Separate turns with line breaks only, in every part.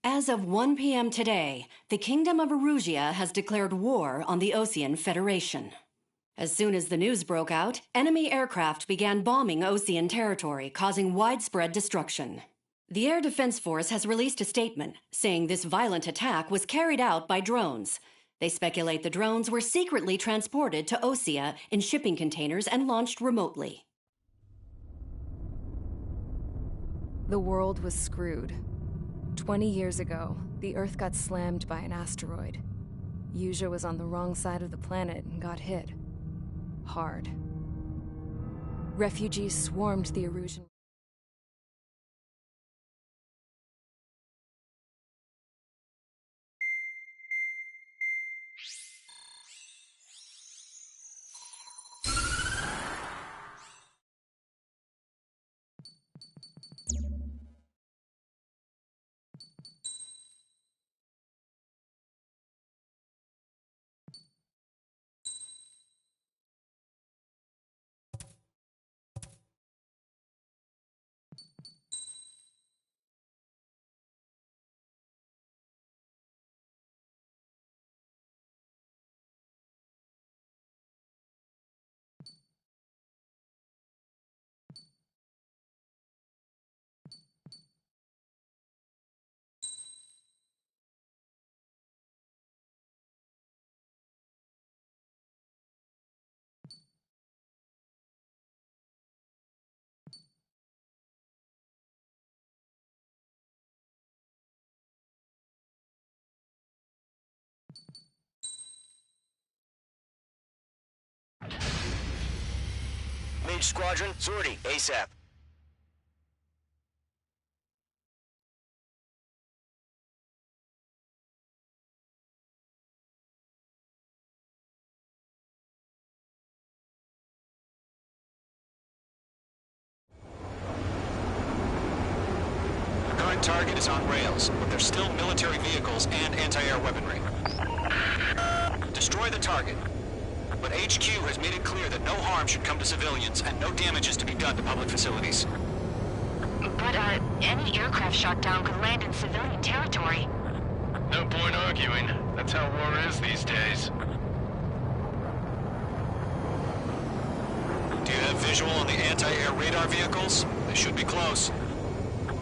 As of 1 p.m. today, the Kingdom of Erusia has declared war on the Osean Federation. As soon as the news broke out, enemy aircraft began bombing Osean territory, causing widespread destruction. The Air Defense Force has released a statement saying this violent attack was carried out by drones. They speculate the drones were secretly transported to Osea in shipping containers and launched remotely.
The world was screwed. 20 years ago, the Earth got slammed by an asteroid. Yuzha was on the wrong side of the planet and got hit. Hard. Refugees swarmed the Erusian.
Mage Squadron, sortie, ASAP.
The current target is on rails, but there's still military vehicles and anti-air weaponry. Destroy the target. But HQ has made it clear that no harm should come to civilians and no damage is to be done to public facilities.
But, any aircraft shot down could land in civilian territory.
No point arguing. That's how war is these days.
Do you have visual on the anti-air radar vehicles? They should be close.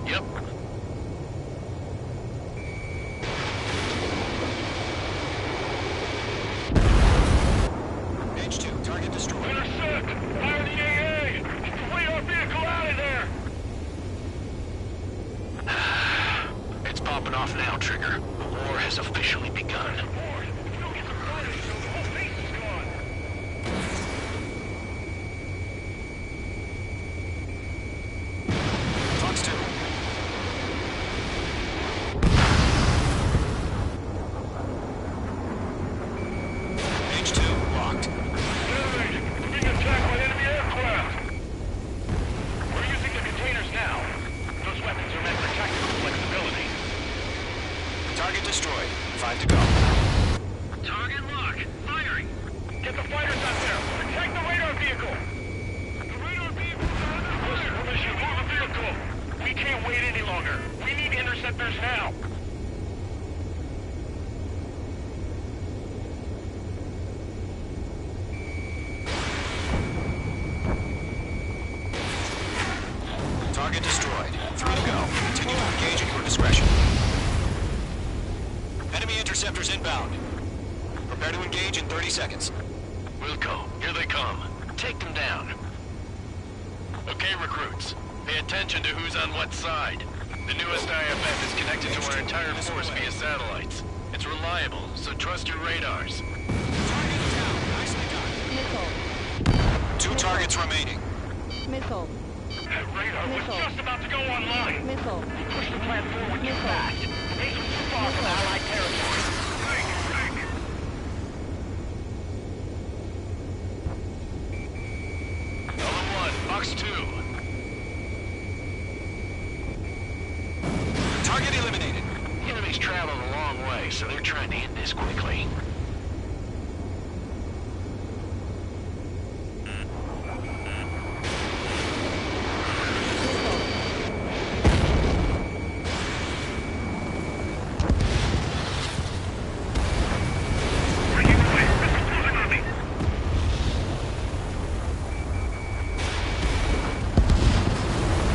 Yep.
H2, target destroyed.
Intercept! Fire the AA! Get the radar vehicle out of there! It's popping off now, Trigger. The war has officially begun. If we don't get the fire show, the whole base is gone!
Fox 2. H2, locked.
Enemy! We're being attacked by enemy aircraft! We're using the containers now. Those weapons are meant for tactical flexibility.
Target destroyed. 5 to go.
Target lock. Firing. Get the fighters out there. Protect the radar vehicle. The radar vehicle's under fire. Permission. Move the vehicle. We can't wait any longer. We need interceptors now.
Target destroyed. 3 to go. Continue to engage at your discretion. Enemy interceptors inbound. Prepare to engage in 30 seconds.
Wilco, here they come. Take them down. Okay, recruits. Pay attention to who's on what side. The newest IFF is connected to our entire force via satellites. It's reliable, so trust your radars.
Target down. Nicely done.
Missile.
2 targets remaining.
Missile.
That radar was
Missile.
just about to go online.
Missile.
Push the plan forward too fast. The base was too far from Allied territory. so they're trying to end this quickly.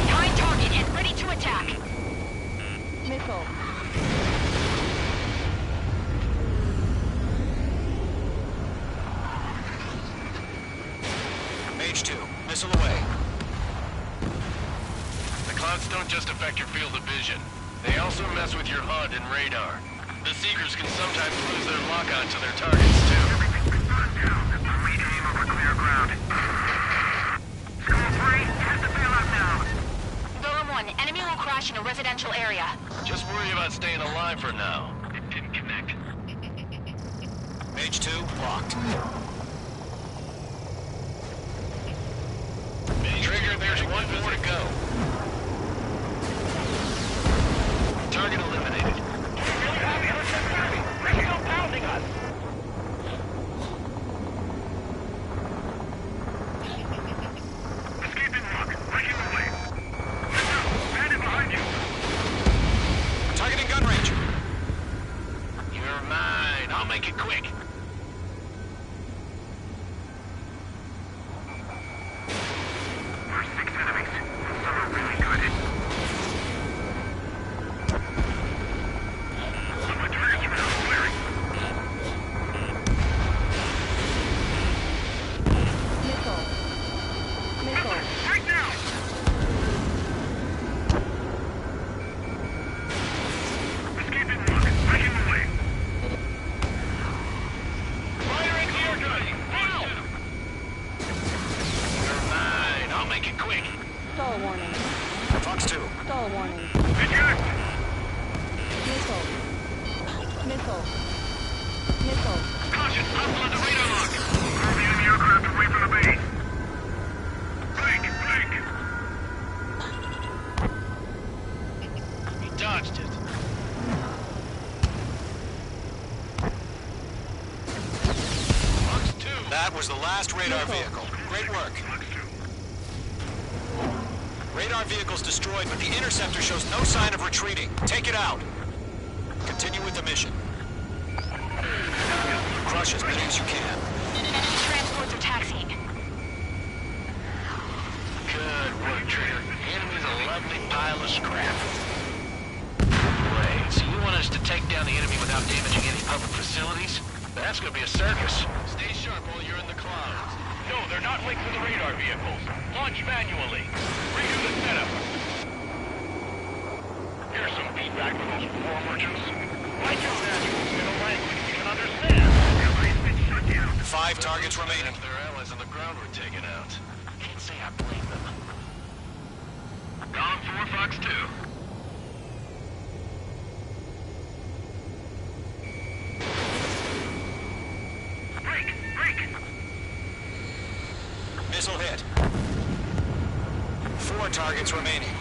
Behind target and ready to attack.
Missile.
Mage 2, missile away.
The clouds don't just affect your field of vision. They also mess with your HUD and radar. The Seekers can sometimes lose their lock-on to their targets, too.
Golem 1, enemy will crash in a residential area.
Just worry about staying alive for now. It didn't connect.
Mage 2, locked.
Trigger, there's one more to go. Target eliminated.
They're still pounding us!
Targeting gun range.
You're mine. I'll make it quick.
Missile. Missile.
You're mine. I'll make it quick.
Stall warning.
Fox 2.
Stall warning. Missile. Missile. Missile.
Caution! Hostile at the radar lock! Pull the enemy aircraft away from the base. He dodged it. Fox 2.
That was the last radar vehicle. Great work. Radar vehicle's destroyed, but the interceptor shows no sign of retreating. Take it out. Continue with the mission. Crush as many as you can.
Enemy transports are taxiing.
Good work, Trigger. The enemy's a lovely pile of scrap. Wait, so you want us to take down the enemy without damaging any public facilities? That's gonna be a circus. Stay sharp while you're in the clouds.
No, they're not linked to the radar vehicles. Launch manually. Redo the setup. Here's some feedback for those war merchants. Write your manuals in a language you can understand.
5 targets remaining.
If their allies on the ground were taken out. Can't say I blame them. Gone 4, Fox 2.
Missile hit. 4 targets remaining.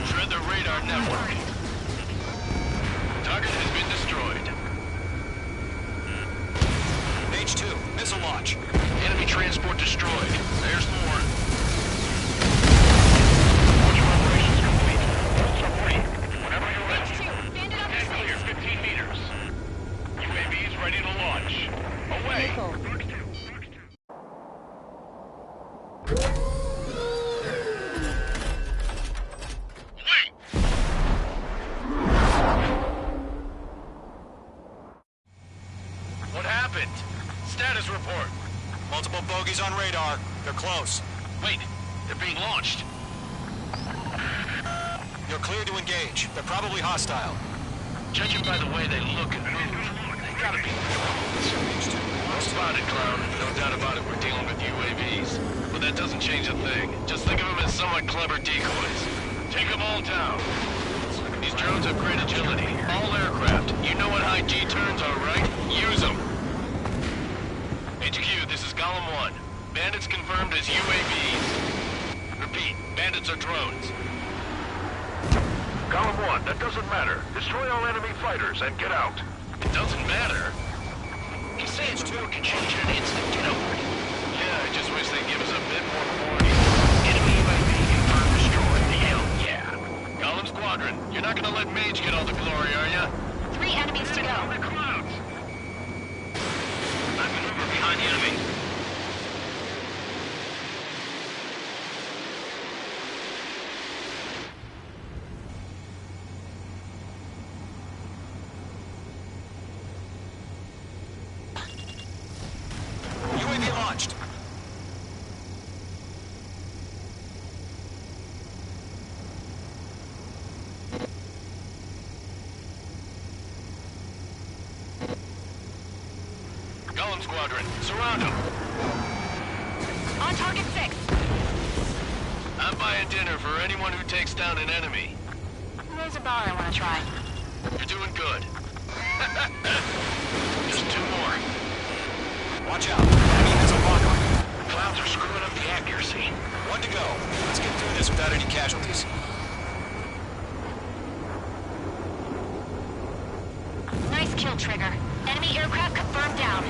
Shred the radar network. Target has been destroyed.
Mage 2, missile launch.
Enemy transport destroyed. There's more.
Launch operations complete. Bolts are free. Whenever you're ready.
Bandit up
And
to
clear 15 meters. UAVs ready to launch. Away.
Missile.
What happened? Status report.
Multiple bogies on radar. They're close.
Wait, they're being launched.
You're clear to engage. They're probably hostile.
Judging by the way they look and move, they gotta be drones. Well spotted, Clown. No doubt about it, we're dealing with UAVs. But that doesn't change a thing. Just think of them as somewhat clever decoys. Take them all down. These drones have great agility. All aircraft. You know what high G turns are, right? Use them. HQ, this is Golem 1. Bandits confirmed as UAVs. Repeat, bandits are drones. Golem 1,
on, that doesn't matter. Destroy all enemy fighters and get out.
It doesn't matter.
He's saying the war can change in an instant. Get over it.
Yeah, I just wish they'd give us a bit more warning.
Enemy UAV confirmed destroyed. Hell yeah.
Column Squadron, you're not gonna let Mage get all the glory, are ya?
3 enemies to go.
The clouds.
I maneuver behind the enemy. UAV launched.
Column Squadron, surround them.
On target 6.
I'm buying dinner for anyone who takes down an enemy.
There's a bar I want to try.
You're doing good. Just 2 more.
Watch out. Enemy has a lock on you.
The clouds are screwing up the accuracy.
1 to go. Let's get through this without any casualties.
Nice kill, Trigger. Enemy aircraft confirmed down.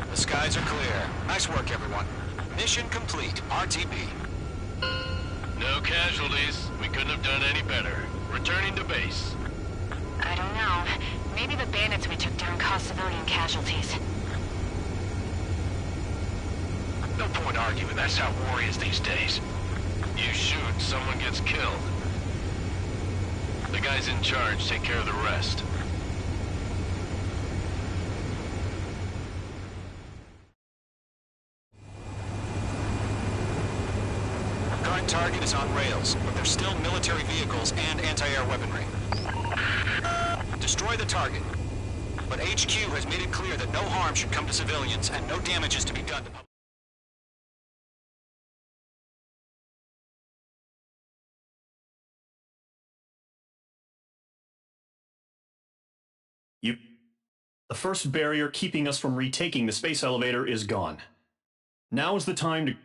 The skies are clear. Nice work, everyone. Mission complete. RTB.
No casualties. We couldn't have done any better. Returning to base.
I don't know. Maybe the bandits we took down caused civilian casualties.
No point arguing, that's how war is these days.
You shoot, someone gets killed. The guys in charge take care of the rest.
Current target is on rails, but there's still military vehicles and anti-air weaponry. Destroy the target. But HQ has made it clear that no harm should come to civilians and no damage is to be done to public.
The first barrier keeping us from retaking the space elevator is gone. Now is the time to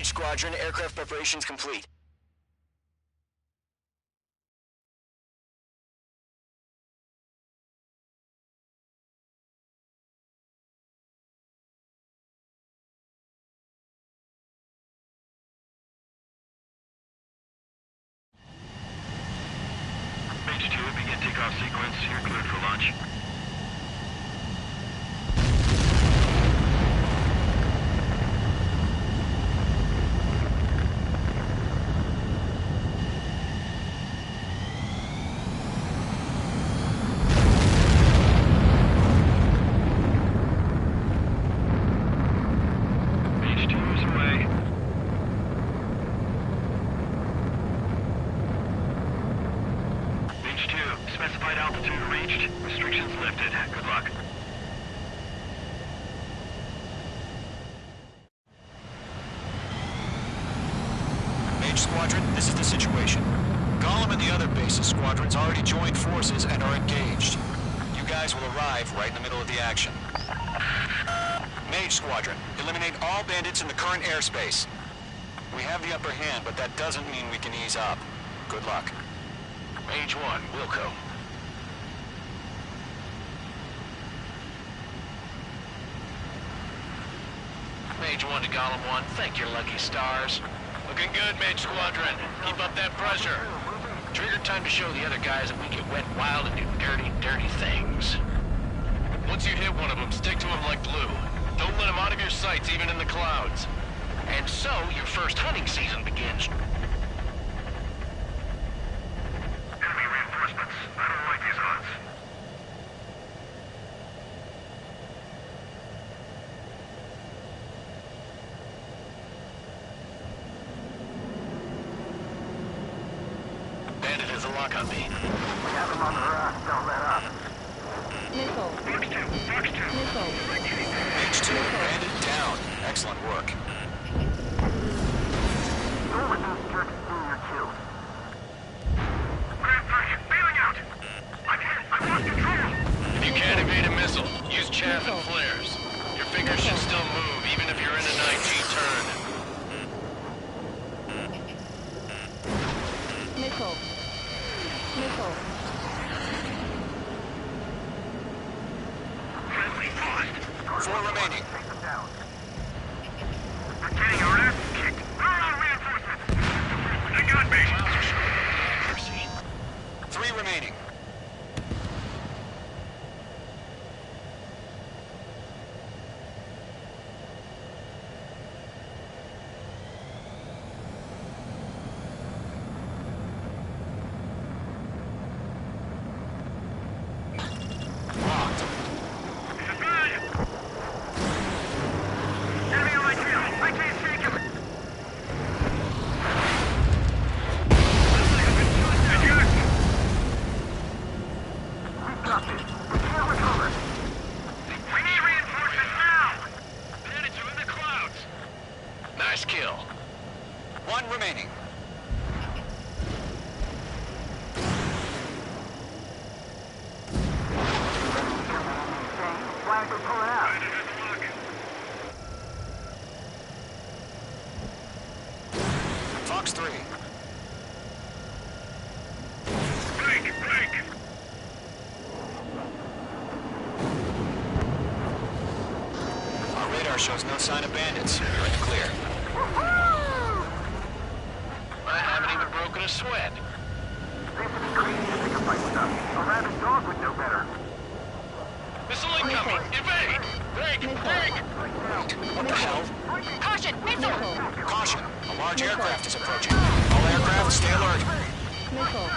Mage Squadron, aircraft preparations complete.
Mage 2, begin takeoff sequence. You're cleared for launch. Mage 2 is away. Mage 2, specified altitude reached. Restrictions lifted. Good luck.
Mage Squadron, this is the situation. Gollum and the other bases squadrons already joined forces and are engaged. You guys will arrive right in the middle of the action. Mage Squadron, eliminate all bandits in the current airspace. We have the upper hand, but that doesn't mean we can ease up. Good luck.
Mage 1, Wilco. Mage 1 to Golem 1, thank your lucky stars. Looking good, Mage Squadron. Keep up that pressure. Trigger time to show the other guys that we get wet wild and do dirty, dirty things. Once you hit one of them, stick to him like glue. Don't let him out of your sights, even in the clouds. And so, your first hunting season begins.
Enemy reinforcements. I don't like these odds.
Bandit has a lock on me.
We have them on the raft. Don't let up.
Missile.
Fox 2, Fox 2.
Missile.
Mage 2, bandit down. Excellent work.
Grand Prix, bailing out. I've lost control.
If you can't evade a missile, use chaff and flares. Your fingers should still move, even if you're in an IG turn.
Missile. Missile.
Friendly lost.
4 remaining.
Take them down. We're getting our ass kicked. Where are our reinforcements? I got me.
3 remaining. Locked.
Civilian! Enemy on my tail. I can't take him. We need reinforcements now! Bandits are in the clouds.
Nice kill.
1 remaining.
Why aren't they pulling out?
Fox 3.
Break!
Our radar shows no sign of bandits. You're in the clear.
I haven't even broken a sweat.
This is crazy to pick a fight with us. A rabid dog would know better.
Missile incoming! Evade! Break!
What the hell?
Caution! Missile!
Caution! A large aircraft is approaching. All aircraft, stay alert.
Missile.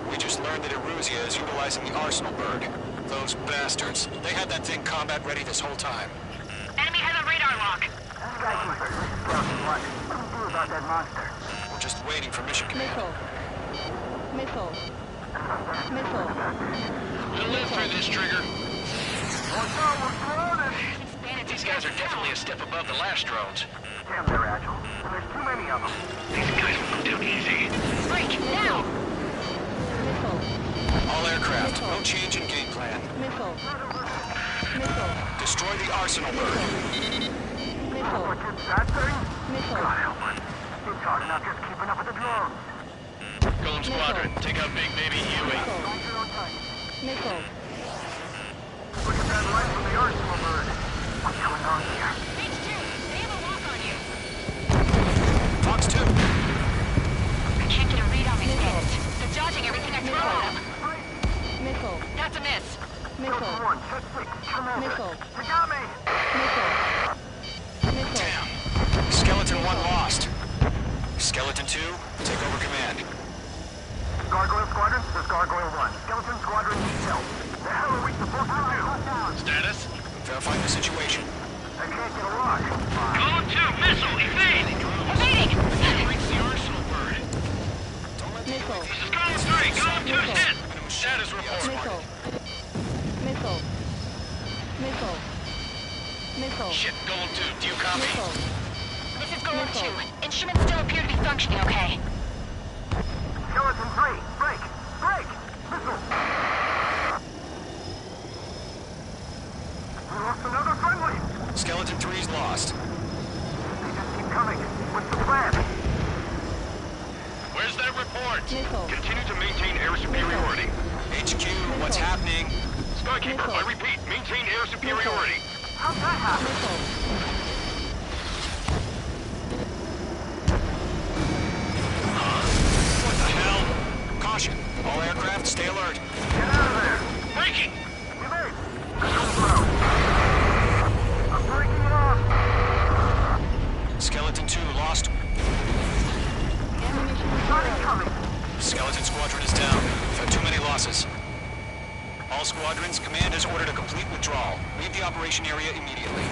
We just learned that Eruzia is utilizing the Arsenal bird. Those bastards. They had that thing combat ready this whole time.
Enemy has a radar lock.
Skykeeper, this is Scout 1. What do we do about that monster?
We're just waiting for mission command.
Missile. Missile.
We'll live through this, Trigger.
Watch out, we're surrounded!
These guys are definitely a step above the last drones.
Damn, they're agile. And there's too many of them.
These guys will go down easy.
Break, now!
Missile.
All aircraft, no change in game plan.
Missile. Missile.
Destroy the arsenal bird.
Missile.
Look at that thing?
Missile.
God help us. It's hard enough just keeping up with the drones.
Golem Squadron, take out Big Baby Huey.
Missile.
Look at that light from the arsenal bird. What's going on here?
H2, they have a lock on you.
Fox 2.
I can't get a read on these bandits. They're dodging everything I throw at them.
Missile.
That's a miss.
Missile.
Delta 1, check 6. Come over.
Missile.
You got me!
Missile. Missile.
Damn. Skeleton 1 lost. Skeleton 2, take over command.
Gargoyle Squadron, this is Gargoyle 1. Skeleton Squadron needs help. The hell are we supposed to do?
Status?
Verifying the situation.
I can't get a lock.
Golem 2, missile, evade!
Evading!
Reach the arsenal bird.
Missile.
This is Golem 3, Golem 2's hit! Status report.
Missile. Missile. Missile. Missile.
Shit, Golem 2, do you copy?
Missile.
This is Golem 2. Instruments still appear to be functioning okay.
Skeleton 3, break! Break! Missile! We lost another friendly!
Skeleton 3's lost.
They just keep coming. What's the plan?
Where's that report?
Missile.
Continue to maintain air superiority.
HQ, what's happening?
Skykeeper,
Missile.
I repeat, maintain air superiority.
How'd that happen?
Missile.
What the hell? Caution. All aircraft, stay alert.
Get out of there!
Breaking!
Evade! Missile throw! I'm breaking it off!
Skeleton 2 lost.
Ammunition
Target
zero.
coming!
Skeleton Squadron is down. We've had too many losses. All squadrons, command has ordered a complete withdrawal. Leave the operation area immediately.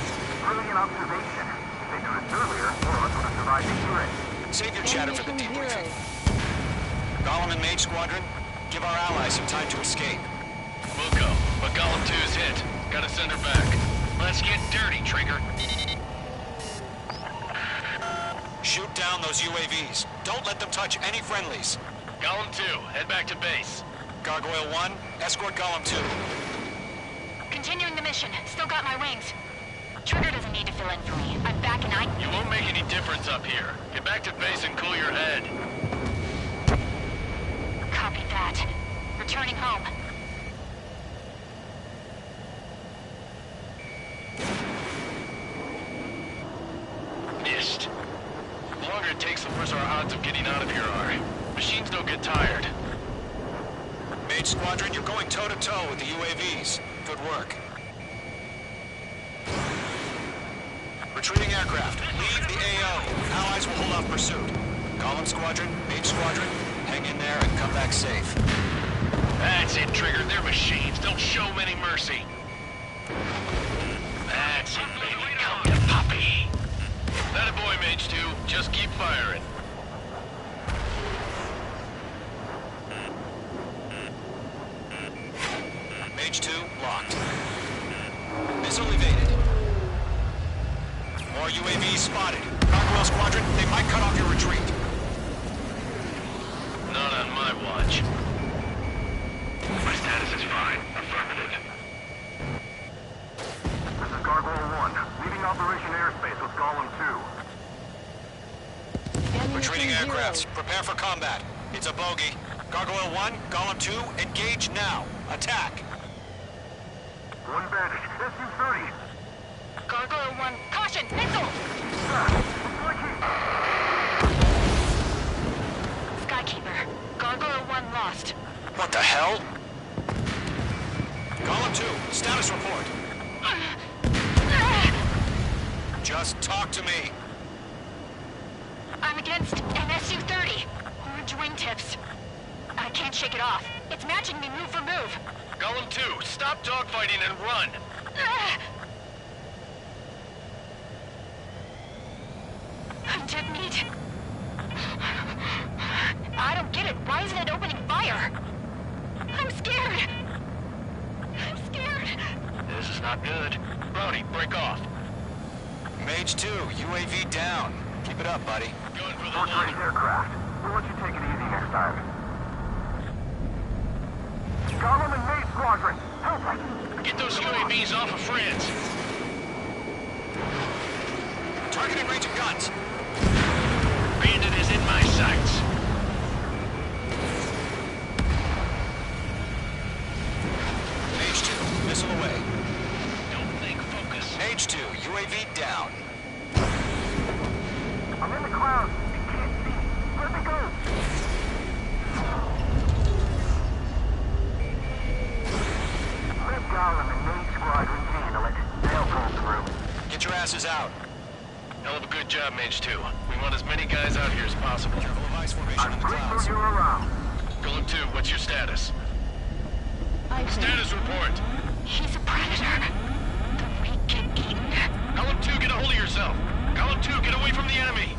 Brilliant observation. If they knew this earlier, more of us would have survived the hearing.
Save your chatter for the
Ammunition
debriefing.
zero.
Golem and Mage Squadron, give our allies some time to escape.
We'll go, but Golem 2's hit. Gotta send her back. Let's get dirty, Trigger.
Shoot down those UAVs. Don't let them touch any friendlies.
Golem 2, head back to base.
Gargoyle 1, escort Golem 2.
Continuing the mission. Still got my wings. Trigger doesn't need to fill in for me. I'm back in
You won't make any difference up here. Get back to base and cool your head.
Copy that. Returning home.
Missed. The longer it takes, the worse our odds of getting out of here are. Machines don't get tired.
Mage Squadron, you're going toe-to-toe with the UAVs. Good work. Retreating aircraft. Leave the AO. Allies will hold off pursuit. Golem Squadron, Mage Squadron, hang in there and come back safe.
That's it, Trigger. They're machines. Don't show them any mercy. That's it, baby. Come to Poppy. That a boy, Mage 2. Just keep firing.
Mage 2, locked. Missile evaded. More UAVs spotted. Gargoyle Squadron, they might cut off your retreat.
Not on my watch.
My status is fine. Affirmative. This is Gargoyle 1. Leaving Operation Airspace with Golem 2.
Ammunition
Retreating
zero.
aircrafts, prepare for combat. It's a bogey. Gargoyle 1, Golem 2, engage now. Attack.
One Bandit. SU-30.
Gargoyle 1. Caution! Missile! Skykeeper. Gargoyle 1 lost.
What the hell? Golem 2, status report. Just talk to me.
I'm against an SU-30. Orange wingtips. I can't shake it off. It's matching me move for move.
Golem 2, stop dogfighting and run.
I'm dead meat. I don't get it. Why isn't it opening fire? I'm scared. I'm scared.
This is not good. Brody, break off.
Mage 2, UAV down. Keep it up, buddy.
Going for the
Don't trade
load.
aircraft. We'll let you take it easy next time. Gollum and Maid Squadron, help us!
Get those UAVs off of France.
Targeting range of guns.
Bandit is in my sights.
Mage 2, missile away.
Don't think, focus.
Mage 2, UAV down.
I'm in the clouds. You can't see. Let me go. Let Gollum and Maid Squadron handle it. They'll pull through.
Get your asses out.
Hell of a good job, Mage 2. We want as many guys out here as possible.
Careful of ice formation in
I'm
the
grateful
clouds.
you're around.
Golem 2, what's your status? Status report.
He's a predator. The weak get eaten.
Golem 2, get a hold of yourself. Golem 2, get away from the enemy.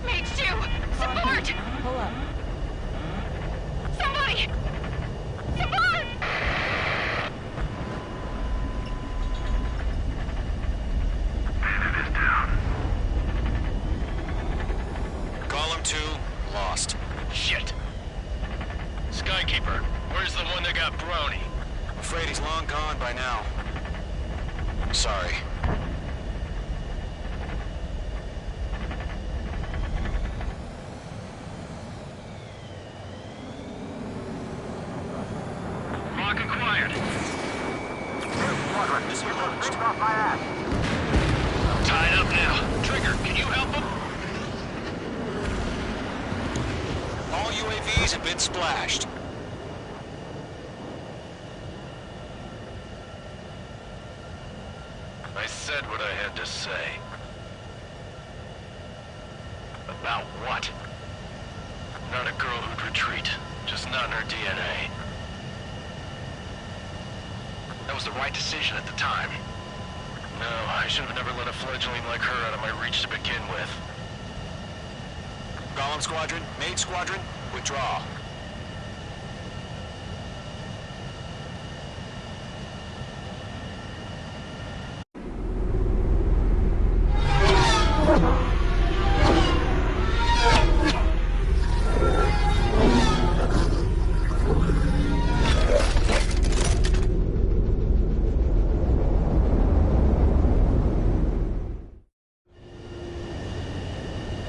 Mage 2, support!
Pull up.
Somebody! Support!
Bandit is down.
Golem 2, lost.
Shit. Skykeeper, where's the one that got Brony?
I'm afraid he's long gone by now. Sorry.
Lock acquired.
Maid Squadron,
Missile
get those
launched.
things off my ass.
Tied up now. Trigger, can you help him?
All UAVs have been splashed.
I said what I had to say. About what? Not a girl who'd retreat. Just not in her DNA. That was the right decision at the time. No, I should have never let a fledgling like her out of my reach to begin with.
Golem Squadron, Maid Squadron, withdraw.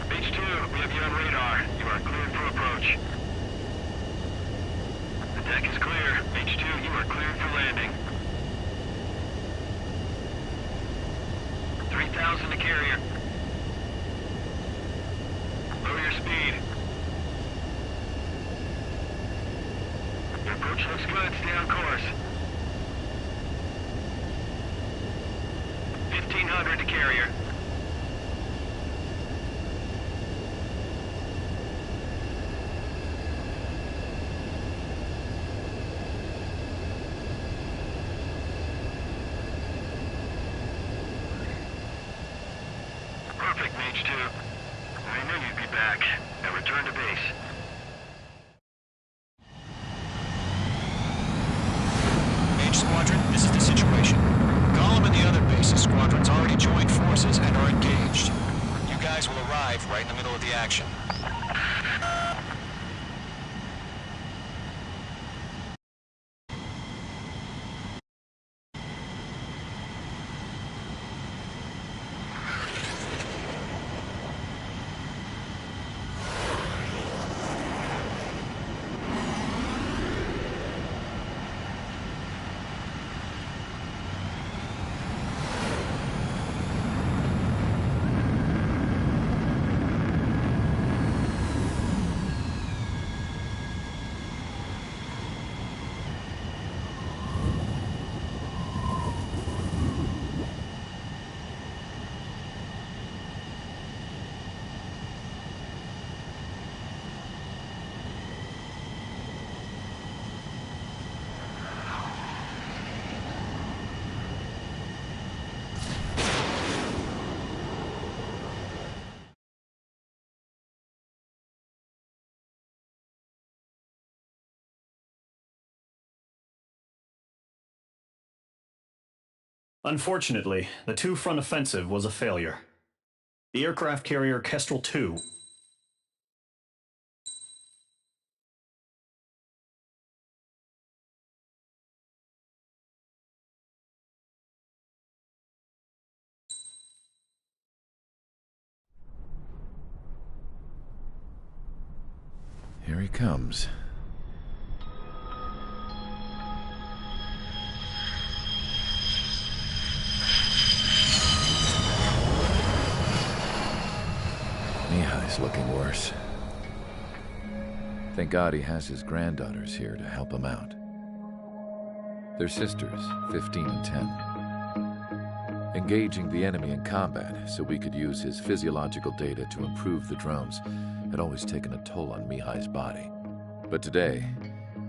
Mage 2, we have you on radar. You are cleared for approach. The deck is clear. Mage 2, you are cleared for landing. 3,000 to carrier. Lower your speed. Your approach looks good. Stay on course. 1,500 to carrier. Perfect, Mage 2. I knew you'd be back. Now return to base.
Mage Squadron, this is the situation. Golem and the other bases squadrons already joined forces and are engaged. You guys will arrive right in the middle of the action.
Unfortunately, the two-front offensive was a failure. The aircraft carrier Kestrel II
Here he comes. Mihai's looking worse. Thank God he has his granddaughters here to help him out. They're sisters, 15 and 10. Engaging the enemy in combat so we could use his physiological data to improve the drones had always taken a toll on Mihai's body. But today,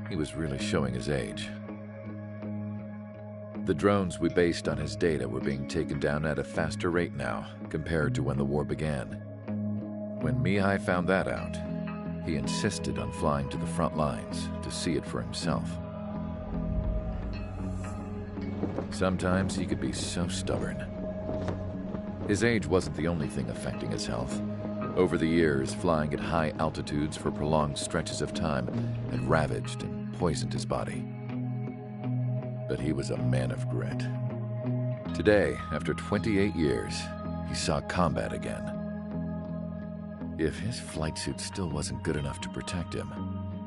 he was really showing his age. The drones we based on his data were being taken down at a faster rate now compared to when the war began. When Mihai found that out, he insisted on flying to the front lines to see it for himself. Sometimes he could be so stubborn. His age wasn't the only thing affecting his health. Over the years, flying at high altitudes for prolonged stretches of time had ravaged and poisoned his body. But he was a man of grit. Today, after 28 years, he saw combat again. If his flight suit still wasn't good enough to protect him,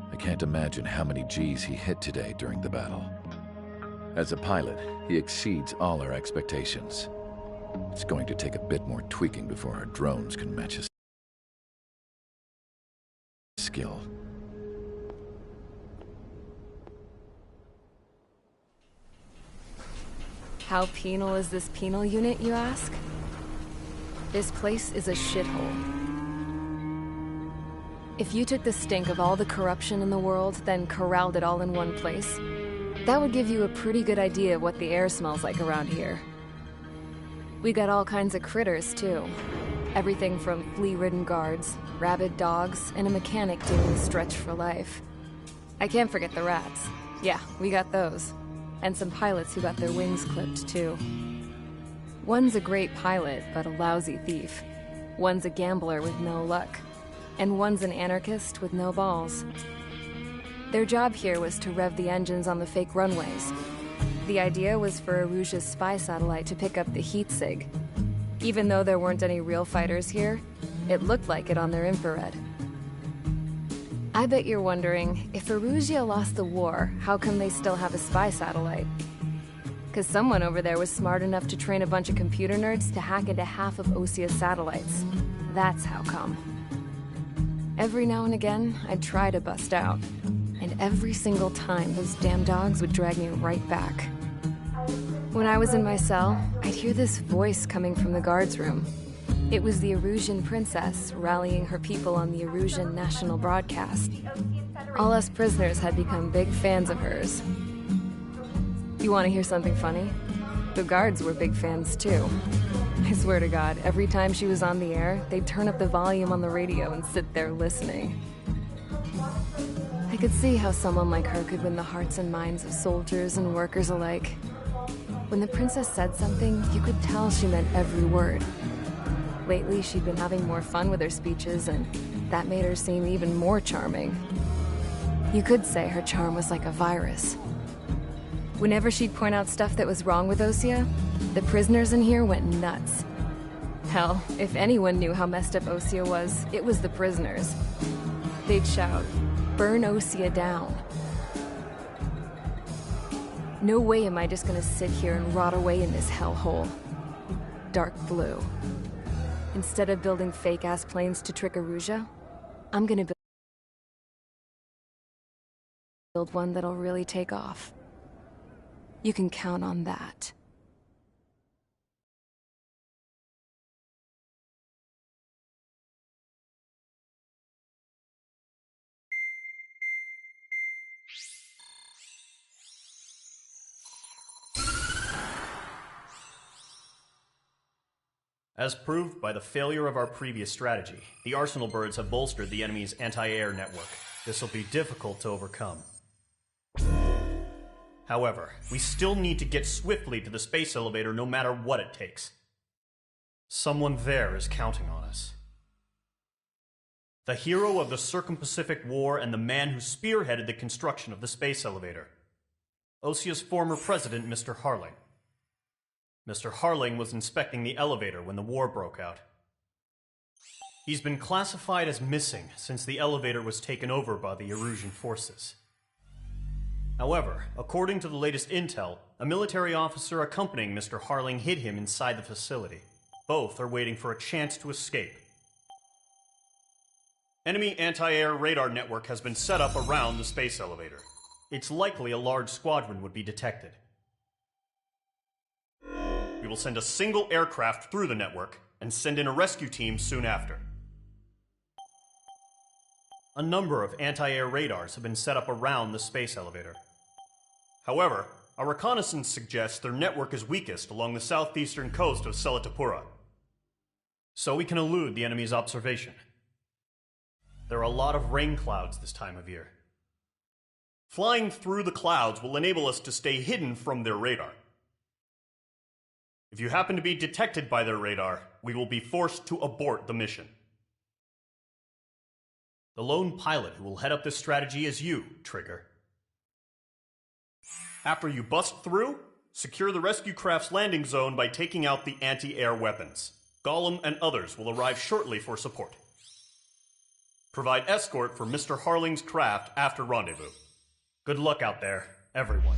I can't imagine how many G's he hit today during the battle. As a pilot, he exceeds all our expectations. It's going to take a bit more tweaking before our drones can match his skill.
How penal is this penal unit, you ask? This place is a shithole. If you took the stink of all the corruption in the world, then corralled it all in one place, that would give you a pretty good idea of what the air smells like around here. We got all kinds of critters, too. Everything from flea-ridden guards, rabid dogs, and a mechanic doing the stretch for life. I can't forget the rats. Yeah, we got those. And some pilots who got their wings clipped, too. One's a great pilot, but a lousy thief. One's a gambler with no luck. And one's an anarchist with no balls. Their job here was to rev the engines on the fake runways. The idea was for Erusia's spy satellite to pick up the heat sig. Even though there weren't any real fighters here, it looked like it on their infrared. I bet you're wondering, if Erusia lost the war, how come they still have a spy satellite? Because someone over there was smart enough to train a bunch of computer nerds to hack into half of Osia's satellites. That's how come. Every now and again, I'd try to bust out. And every single time, those damn dogs would drag me right back. When I was in my cell, I'd hear this voice coming from the guards room. It was the Erusian princess rallying her people on the Erusian national broadcast. All us prisoners had become big fans of hers. You want to hear something funny? The guards were big fans too. I swear to God, every time she was on the air, they'd turn up the volume on the radio and sit there listening. I could see how someone like her could win the hearts and minds of soldiers and workers alike. When the princess said something, you could tell she meant every word. Lately, she'd been having more fun with her speeches, and that made her seem even more charming. You could say her charm was like a virus. Whenever she'd point out stuff that was wrong with Osia, the prisoners in here went nuts. Hell, if anyone knew how messed up Osia was, it was the prisoners. They'd shout, "Burn Osia down." No way am I just gonna sit here and rot away in this hellhole. Dark blue. Instead of building fake-ass planes to trick Erusia, I'm gonna build one that'll really take off. You can count on that.
As proved by the failure of our previous strategy, the Arsenal birds have bolstered the enemy's anti-air network. This will be difficult to overcome. However, we still need to get swiftly to the space elevator no matter what it takes. Someone there is counting on us. The hero of the Circum-Pacific War and the man who spearheaded the construction of the space elevator. Osia's former president, Mr. Harling. Mr. Harling was inspecting the elevator when the war broke out. He's been classified as missing since the elevator was taken over by the Erusian forces. However, according to the latest intel, a military officer accompanying Mr. Harling hid him inside the facility. Both are waiting for a chance to escape. Enemy anti-air radar network has been set up around the space elevator. It's likely a large squadron would be detected. We will send a single aircraft through the network and send in a rescue team soon after. A number of anti-air radars have been set up around the space elevator. However, our reconnaissance suggests their network is weakest along the southeastern coast of Selatapura, so we can elude the enemy's observation. There are a lot of rain clouds this time of year. Flying through the clouds will enable us to stay hidden from their radar. If you happen to be detected by their radar, we will be forced to abort the mission. The lone pilot who will head up this strategy is you, Trigger. After you bust through, secure the rescue craft's landing zone by taking out the anti-air weapons. Gollum and others will arrive shortly for support. Provide escort for Mr. Harling's craft after rendezvous. Good luck out there, everyone.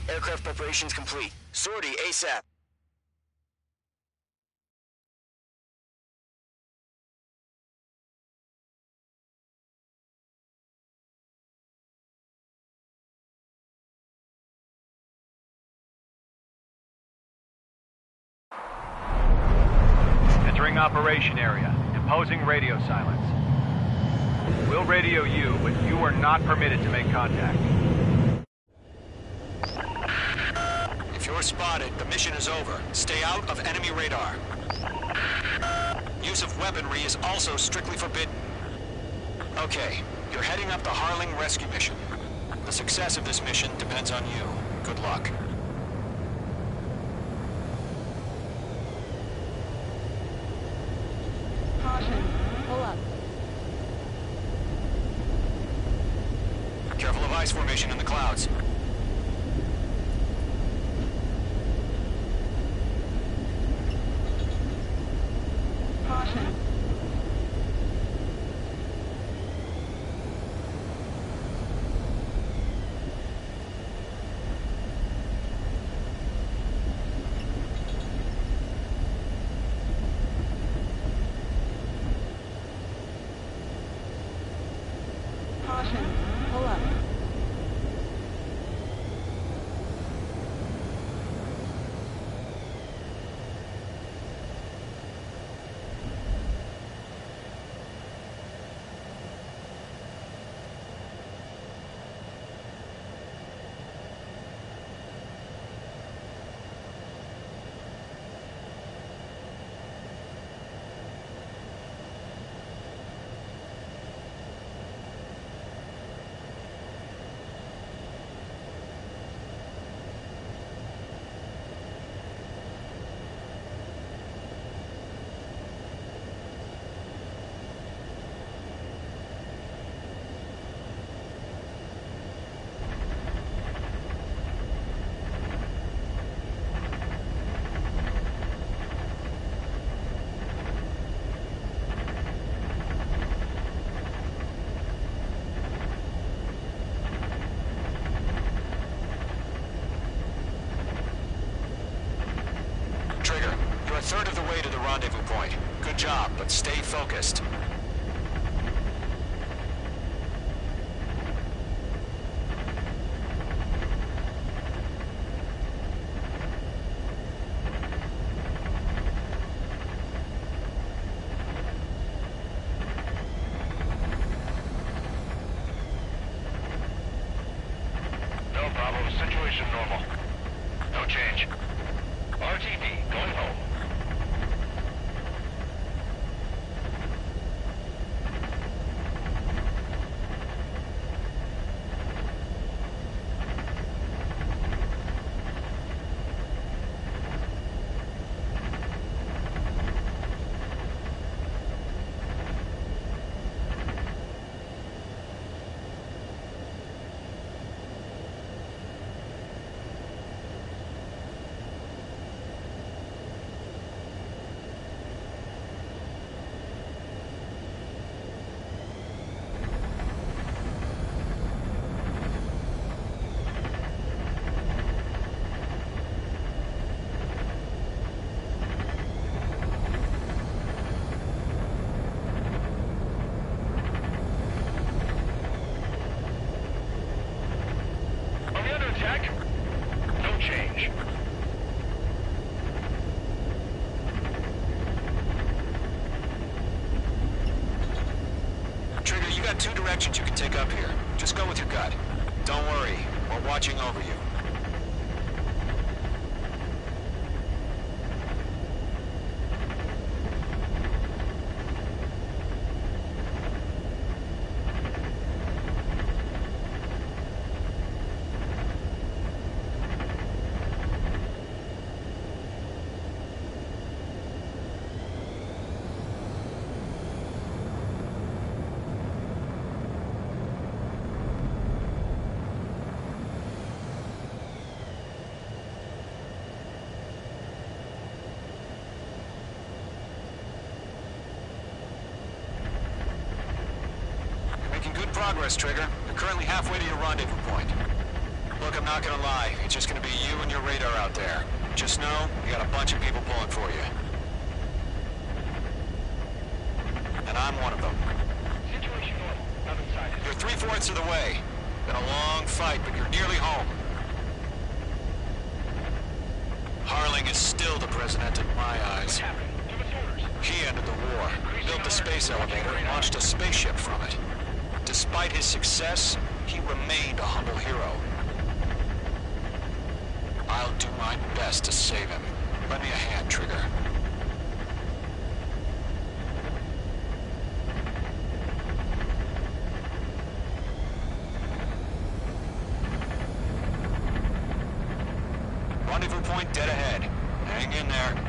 Aircraft preparations complete. Sortie ASAP.
Entering operation area. Imposing radio silence. We'll radio you, but you are not permitted to make contact.
If you're spotted, the mission is over. Stay out of enemy radar. Use of weaponry is also strictly forbidden. Okay, you're heading up the Harling rescue mission. The success of this mission depends on you. Good luck.
Caution. Pull up.
Careful of ice formation in the clouds.
Caution. Caution. Pull up.
You're a third of the way to the rendezvous point. Good job, but stay focused.
No problem. Situation normal. No change. RTD, going home. Are we under attack? No change.
Trigger, you got two directions you can take up here. Just go with your gut. Don't worry, we're watching over you. Making good progress, Trigger. You're currently halfway to your rendezvous point. Look, I'm not gonna lie. It's just gonna be you and your radar out there. Just know, you got a bunch of people pulling for you. And I'm one of them.
Situation normal. Not inside.
You're 3/4 of the way. Been a long fight, but you're nearly home. Harling is still the president in my eyes.
Give us orders.
He ended the war, built the space elevator, and launched a spaceship from it. Despite his success, he remained a humble hero. I'll do my best to save him. Lend me a hand, Trigger. Rendezvous point dead ahead. Hang in there.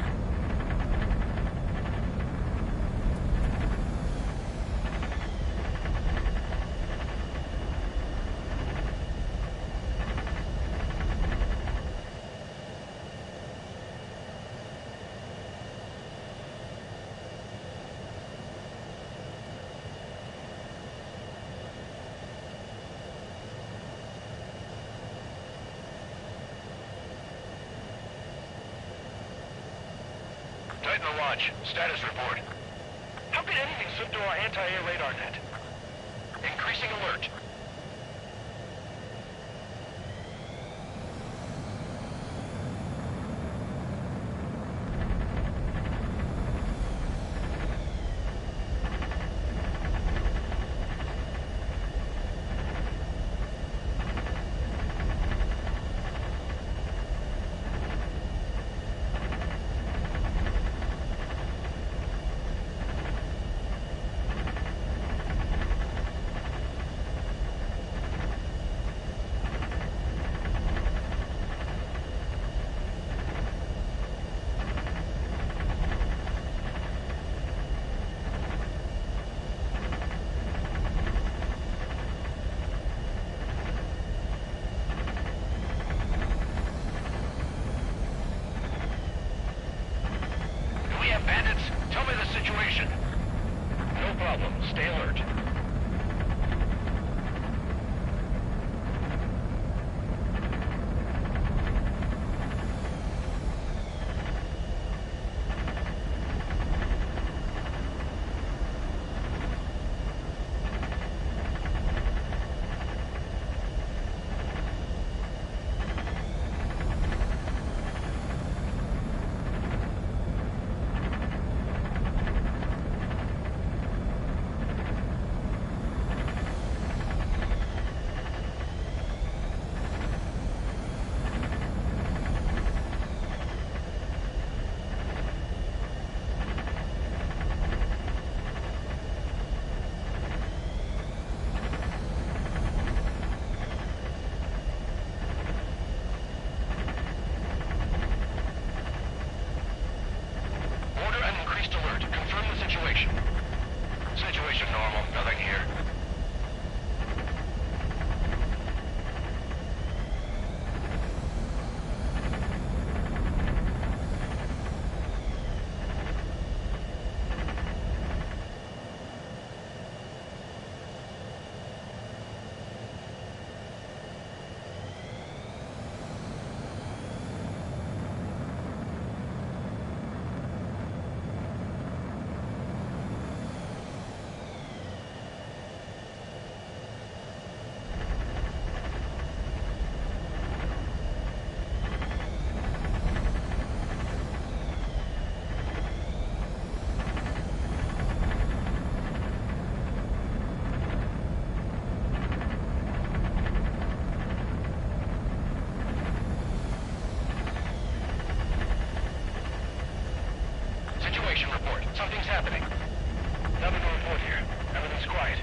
Titan to launch. Status report. How could anything slip through our anti-air radar net? Increasing alert. Bandits, tell me the situation. No problem. Stay alert. Situation normal. Nothing here. Situation report. Something's happening. Nothing to report here. Everything's quiet.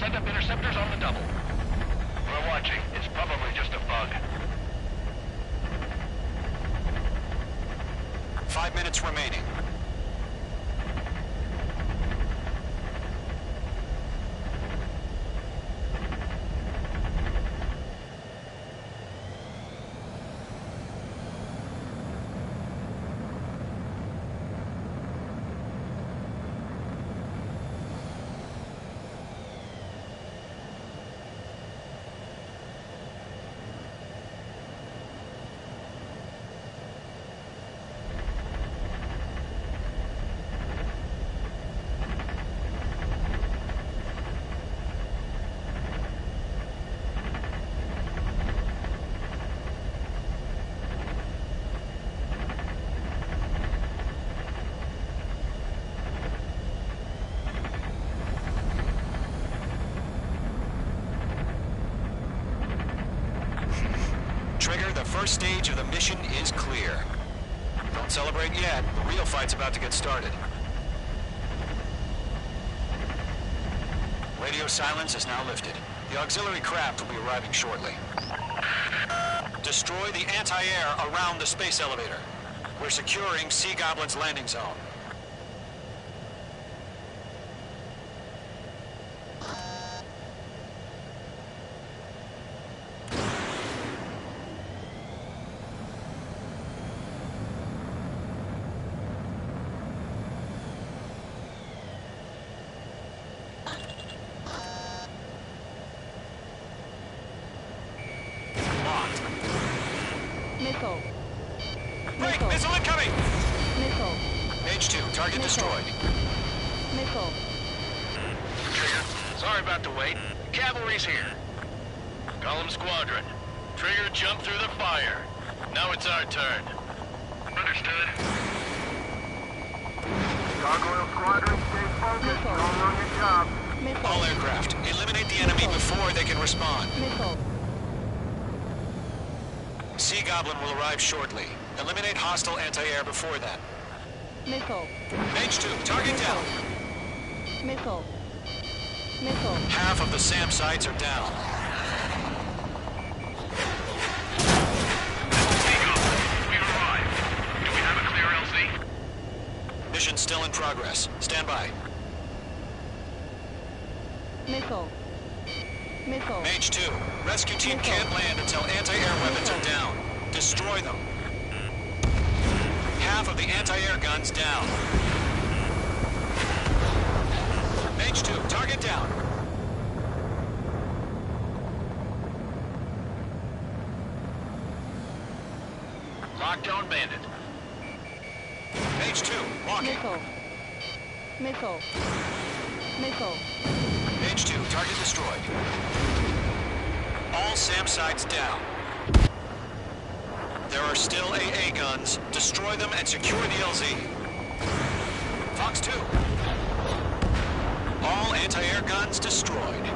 Send up interceptors on the double. We're watching. It's probably just a bug.
5 minutes remaining. Trigger, the first stage of the mission is clear. Don't celebrate yet. The real fight's about to get started. Radio silence is now lifted. The auxiliary craft will be arriving shortly. Destroy the anti-air around the space elevator. We're securing Sea Goblin's landing zone.
Missile.
Break! Missile incoming!
Missile.
H2, target destroyed.
Missile.
Trigger, sorry about the wait. Cavalry's here. Golem Squadron. Trigger jumped through the fire. Now it's our turn.
Understood. Gargoyle Squadron, stay focused. Don't on your job.
Missile.
All aircraft, eliminate the enemy before they can respond.
Missile.
Sea Goblin will arrive shortly. Eliminate hostile anti-air before that.
Missile.
H2, target down.
Missile. Missile.
Half of the SAM sites are down.
We arrived. Do we have a clear LZ?
Mission still in progress. Stand by.
Missile. Missile.
H2, rescue team can't land until anti-air weapons are down. Destroy them. Half of the anti-air guns down. H2, target down.
Lockdown bandit.
H2, walking.
Missile. Missile. Missile.
H2, target destroyed. All SAM sites down. There are still AA guns. Destroy them and secure the LZ. Fox 2. All anti-air guns destroyed.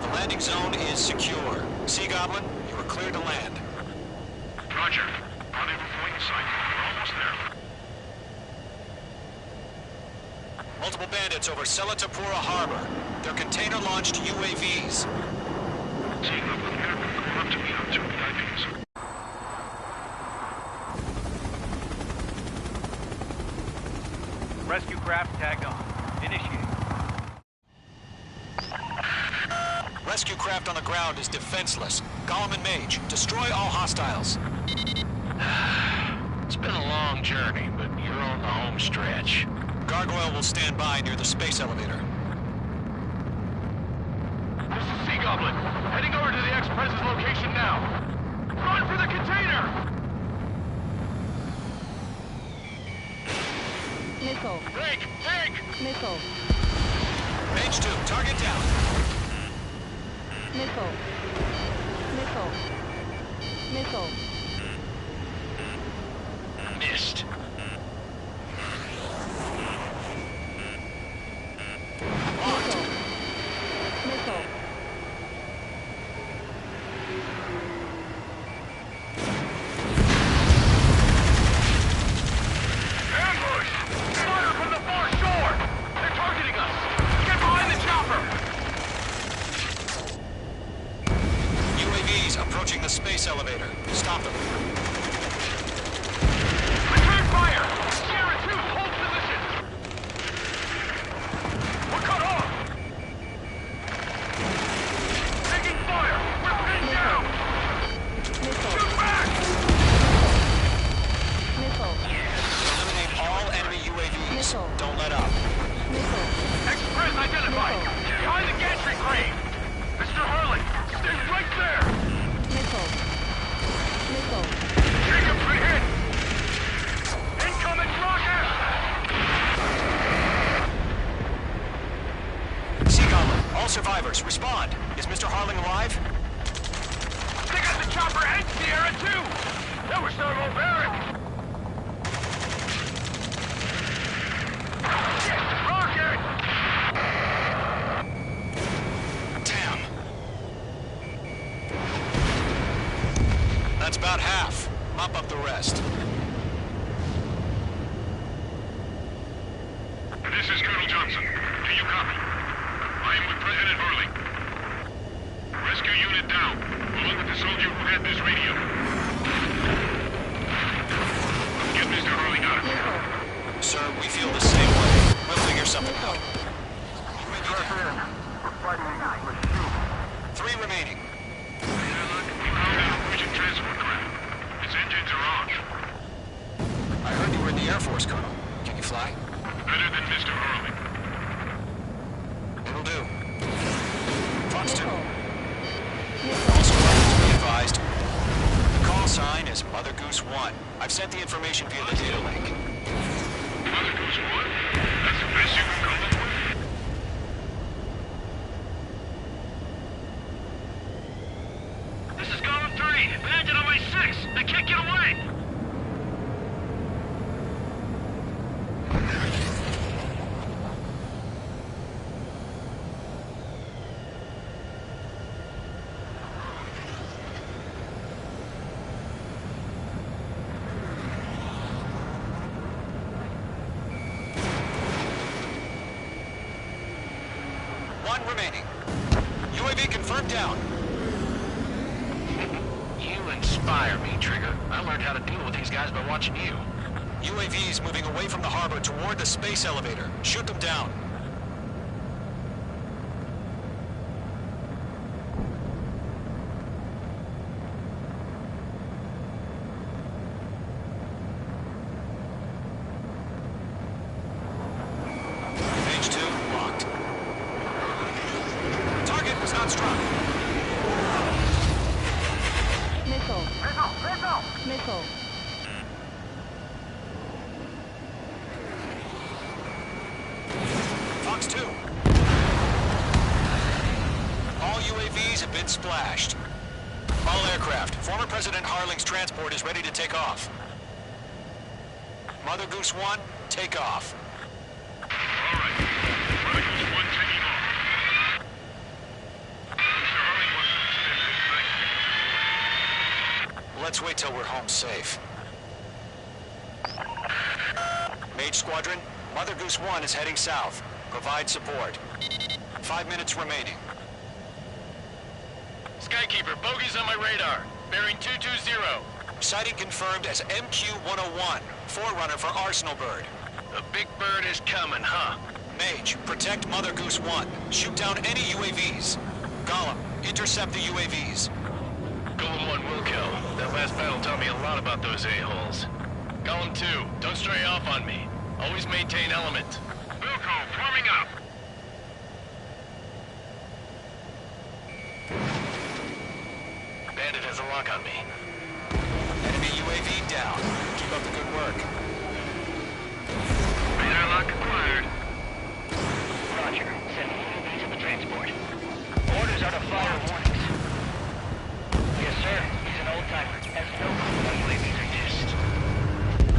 The landing zone is secure. Sea Goblin, you are cleared to land.
Roger. Rendezvous point in sight. We're almost there.
Multiple bandits over Selatapura Harbor. They're container-launched UAVs.
Team up with here. Going up to meet up 2 VIPs.
Rescue craft tagged on. Initiate.
Rescue craft on the ground is defenseless. Golem and Mage, destroy all hostiles.
It's been a long journey, but you're on the home stretch.
Gargoyle will stand by near the space elevator.
This is Sea Goblin. Heading over to the Express's location now. Run for the container!
Missile.
Break! Break!
Missile.
H2, target down.
Missile. Missile. Missile.
Missed.
Missile. Missile.
Ambush! Fire from the far shore! They're targeting us! Get behind the chopper!
UAVs approaching the space elevator. Stop them.
Return fire! Sierra 2, hold position! We're cut off! Taking fire! We're pinned down!
Missile.
Shoot back!
Missile.
Eliminate all enemy UAVs.
Missile.
Don't let up.
Missile.
Express identified!
Missile.
Behind the gantry crane! Mr. Hurley, stay right there!
Missile. Missile.
Jacob's been hit! Incoming rocket!
Sea Goblin, all survivors, respond. Is Mr. Harling alive?
They got the chopper and Sierra 2! That was thermobaric! Shit! Rocket!
Damn. That's about half. Mop up the rest.
This is Colonel Johnson. Do you copy? I am with President Hurley. Rescue unit down, along with the soldier who had this radio. Get Mr. Hurley out of here.
Sir, we feel the same way. We'll figure something out.
Press in. We're fighting against machine.
3 remaining.
Airlock, you found a Norwegian transport craft. Its engines are off.
I heard you were in the Air Force, Colonel. Can you fly?
Better than Mr. Hurley.
It'll do. Fox 2. All squadrons be advised. The call sign is Mother Goose 1. I've sent the information via the data link.
Mother Goose 1? That's the best you can come up with? This is Golem 3. Bandit on my 6. I can't get away.
One remaining. UAV confirmed down.
You inspire me, Trigger. I learned how to deal with these guys by watching you.
UAVs moving away from the harbor toward the space elevator. Shoot them down. Page 2, locked. Target was not struck.
Missile. Missile.
Fox 2. All UAVs have been splashed. All aircraft. Former President Harling's transport is ready to take off. Mother Goose 1, take off.
All right. Mother Goose 1 taking off. Mr. Hurley wants to spend this night.
Let's wait till we're home safe. Mage Squadron, Mother Goose 1 is heading south. Provide support. 5 minutes remaining.
Skykeeper, bogey's on my radar. Bearing 220.
Sighting confirmed as MQ-101, forerunner for Arsenal Bird.
The big bird is coming, huh?
Mage, protect Mother Goose 1. Shoot down any UAVs. Gollum, intercept the UAVs.
Golem 1 will kill. That last battle taught me a lot about those a-holes. Golem 2, don't stray off on me. Always maintain element.
Wilco, forming up.
Bandit has a lock on me.
Enemy UAV down. Keep up the good work.
Radar lock acquired.
Roger. Send UAV to the transport. Orders are to fire warnings. Yes, sir. He's an old-timer. Has no clue what UAVs are used.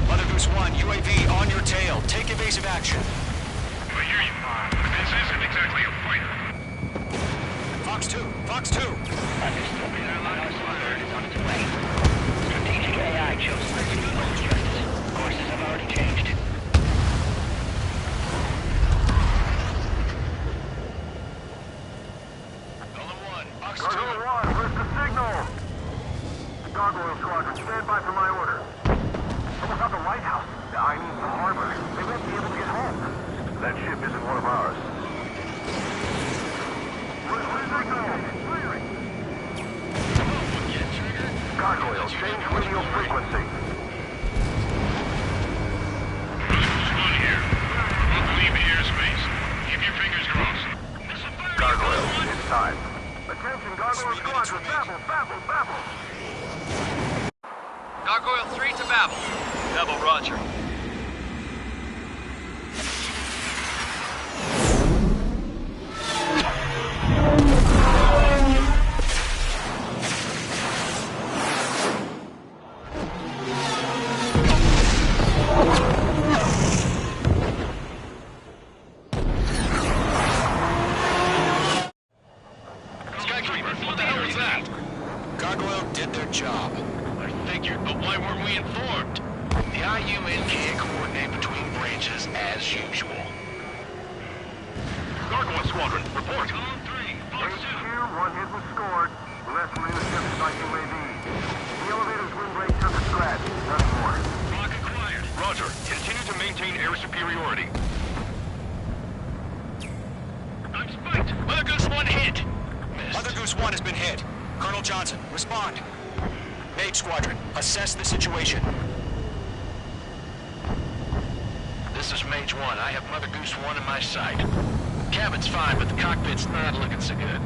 Mother Goose 1, UAV on your tail. Take evasive action.
I hear you. This isn't exactly a fighter.
Fox 2, Fox 2.
Understood. Arsenal Bird is on its way. Strategic AI chose liberty over justice. Courses have already changed.
Golem 1, Fox 2.
Gargoyle 1, where's the signal? Gargoyle Squadron, stand by for my order. Someone's at the lighthouse. I mean, the harbor. They won't be able to get home. That ship isn't one of ours. Where's the signal? Gargoyle, change radio frequency. One here. Won't leave the airspace. Keep your fingers crossed. Gargoyle, it's time. Attention, Gargoyle Squadron, Babel.
Gargoyle 3 to Babel. Babel, roger.
Skykeeper, what the hell was that?
Gargoyle did their job.
figured, but why weren't we informed? The IUN can't coordinate between branches as usual.
Gargoyle Squadron, report. HQ, one hit was scored. The rest were intercepted by UAVs. The elevator's windbreak took a scratch. Nothing more.
Block acquired.
Roger. Continue to maintain air superiority.
I'm spiked. Mother Goose 1 hit. Missed.
Mother Goose 1 has been hit. Colonel Johnson, respond. Mage Squadron, assess the situation.
This is Mage 1. I have Mother Goose 1 in my sight. Cabin's fine, but the cockpit's not looking so good.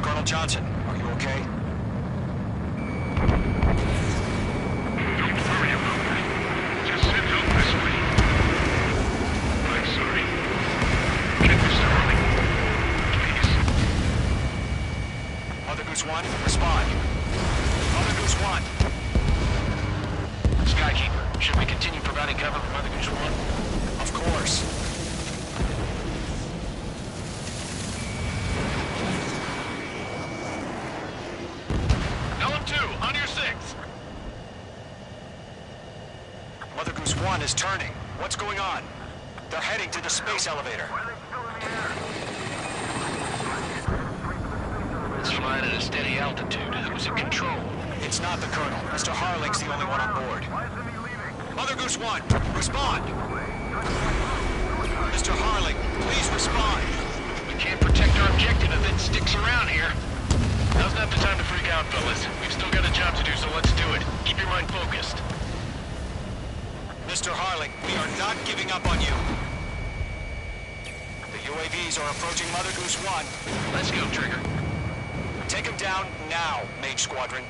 Colonel Johnson, are you okay?
Don't worry about that. Just send out this way. I'm sorry. Get Mr. Running. Please.
Mother Goose 1, respond. Mother Goose 1.
Skykeeper, should we continue providing cover for Mother Goose 1?
Of course.
Elm 2, on your 6.
Mother Goose 1 is turning. What's going on? They're heading to the space elevator.
It's flying at a steady altitude. Who's in control?
It's not the Colonel. Mr. Harling's the only one on board. Mother Goose 1, respond! Mr. Harling, please respond!
We can't protect our objective if it sticks around here. Now's not the time to freak out, fellas. We've still got a job to do, so let's do it. Keep your mind focused.
Mr. Harling, we are not giving up on you. The UAVs are approaching Mother Goose 1.
Let's go, Trigger.
Take him down now, Mage Squadron.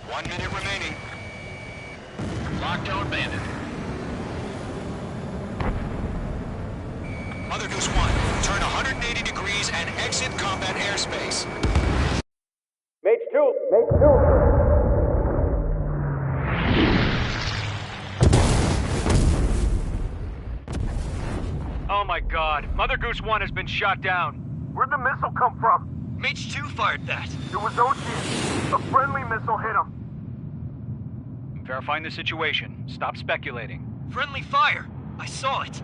1 minute remaining.
Lockdown bandit.
Mother Goose 1, turn 180 degrees and exit combat airspace.
Mage 2! Mage 2! Oh my god. Mother Goose 1 has been shot down.
Where'd the missile come from?
Mage 2 fired that.
It was Ocean. A friendly missile hit him.
Verifying the situation. Stop speculating.
Friendly fire. I saw it.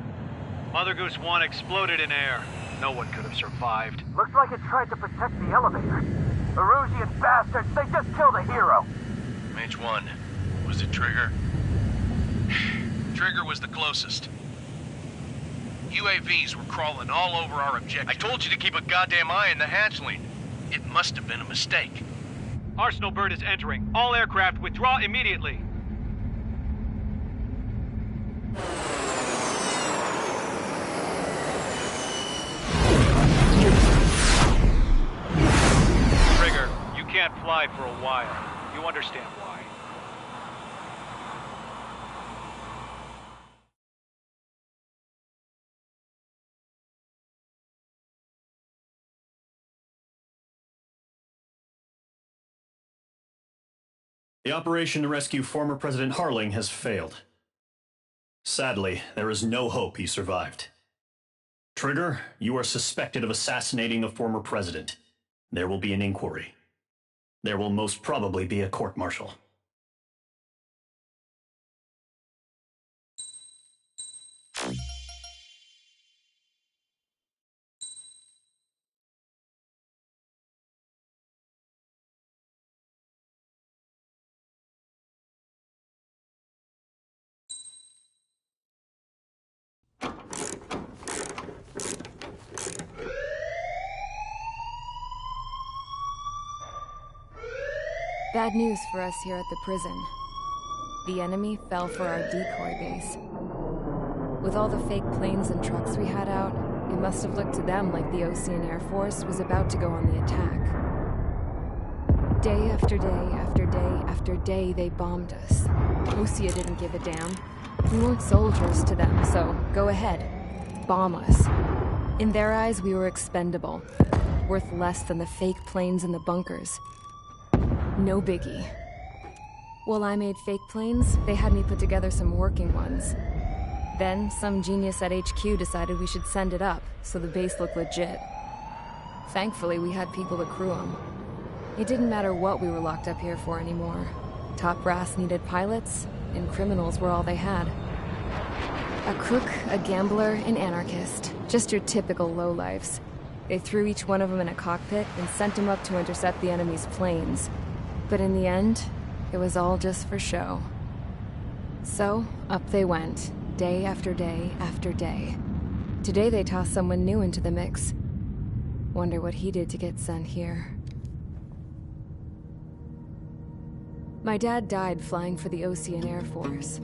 Mother Goose 1 exploded in air. No one could have survived.
Looks like it tried to protect the elevator. Erusian bastards, they just killed a hero.
Mage 1. Was it Trigger? Trigger was the closest. UAVs were crawling all over our objective. I told you to keep a goddamn eye on the hatchling. It must have been a mistake.
Arsenal Bird is entering. All aircraft withdraw immediately. Trigger, you can't fly for a while. You understand why.
The operation to rescue former President Harling has failed. Sadly, there is no hope he survived. Trigger, you are suspected of assassinating the former president. There will be an inquiry. There will most probably be a court-martial.
Bad news for us here at the prison. The enemy fell for our decoy base. With all the fake planes and trucks we had out, it must have looked to them like the Osean Air Force was about to go on the attack. Day after day after day after day, they bombed us. Osea didn't give a damn. We weren't soldiers to them, so go ahead. Bomb us. In their eyes, we were expendable. Worth less than the fake planes in the bunkers. No biggie. While I made fake planes, they had me put together some working ones. Then, some genius at HQ decided we should send it up, so the base looked legit. Thankfully, we had people to crew them. It didn't matter what we were locked up here for anymore. Top brass needed pilots, and criminals were all they had. A crook, a gambler, an anarchist. Just your typical lowlifes. They threw each one of them in a cockpit and sent them up to intercept the enemy's planes. But in the end, it was all just for show. So, up they went, day after day after day. Today they tossed someone new into the mix. Wonder what he did to get sent here. My dad died flying for the Osean Air Force.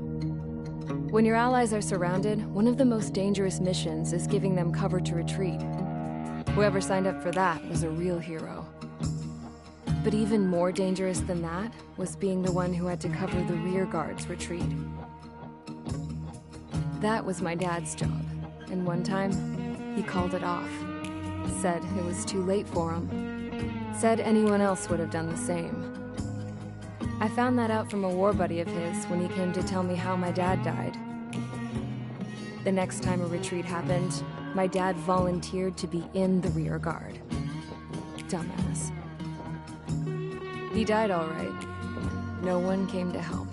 When your allies are surrounded, one of the most dangerous missions is giving them cover to retreat. Whoever signed up for that was a real hero. But even more dangerous than that was being the one who had to cover the rear guard's retreat. That was my dad's job, and one time, he called it off. Said it was too late for him. Said anyone else would have done the same. I found that out from a war buddy of his when he came to tell me how my dad died. The next time a retreat happened, my dad volunteered to be in the rear guard. Dumbass. He died all right. No one came to help.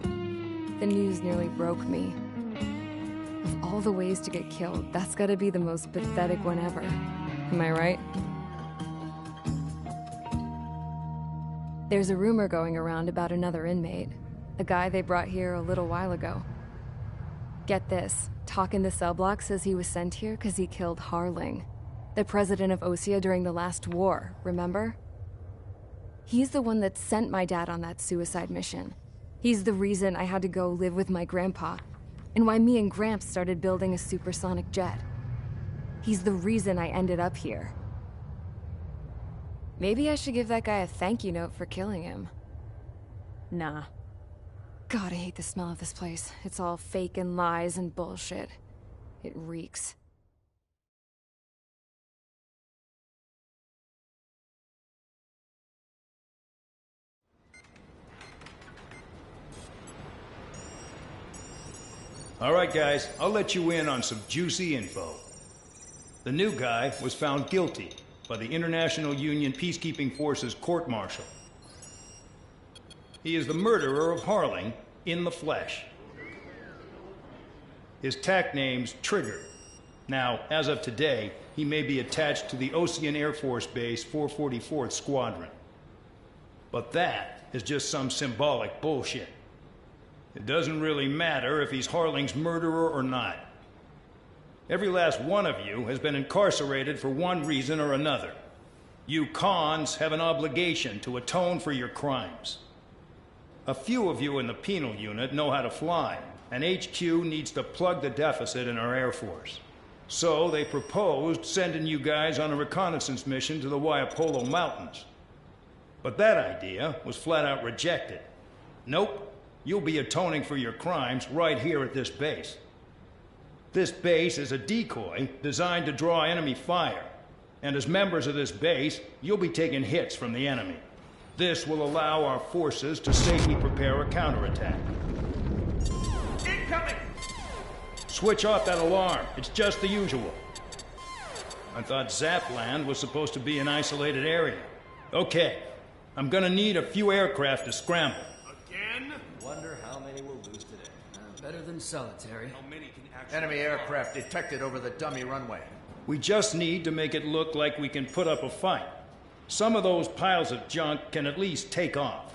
The news nearly broke me. Of all the ways to get killed, that's gotta be the most pathetic one ever. Am I right? There's a rumor going around about another inmate. A guy they brought here a little while ago. Get this, talk in the cell block says he was sent here because he killed Harling, the president of Osea during the last war, remember? He's the one that sent my dad on that suicide mission. He's the reason I had to go live with my grandpa, and why me and Gramps started building a supersonic jet. He's the reason I ended up here. Maybe I should give that guy a thank you note for killing him. Nah. God, I hate the smell of this place. It's all fake and lies and bullshit. It reeks.
All right, guys, I'll let you in on some juicy info. The new guy was found guilty by the International Union Peacekeeping Forces court-martial. He is the murderer of Harling in the flesh. His TAC name's Trigger. Now, as of today, he may be attached to the Osean Air Force Base 444th Squadron. But that is just some symbolic bullshit. It doesn't really matter if he's Harling's murderer or not. Every last one of you has been incarcerated for one reason or another. You cons have an obligation to atone for your crimes. A few of you in the penal unit know how to fly, and HQ needs to plug the deficit in our Air Force. So they proposed sending you guys on a reconnaissance mission to the Waiapolo Mountains. But that idea was flat out rejected. Nope. You'll be atoning for your crimes right here at this base. This base is a decoy designed to draw enemy fire. And as members of this base, you'll be taking hits from the enemy. This will allow our forces to safely prepare a counterattack.
Incoming!
Switch off that alarm. It's just the usual. I thought Zapland was supposed to be an isolated area. Okay, I'm gonna need a few aircraft to scramble.
Again?
Wonder how many we'll lose today.
Better than solitary.
How many can actually...
Enemy aircraft detected over the dummy runway.
We just need to make it look like we can put up a fight. Some of those piles of junk can at least take off.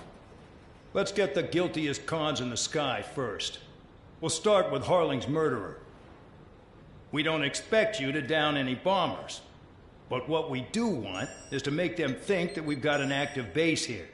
Let's get the guiltiest cons in the sky first. We'll start with Harling's murderer. We don't expect you to down any bombers. But what we do want is to make them think that we've got an active base here.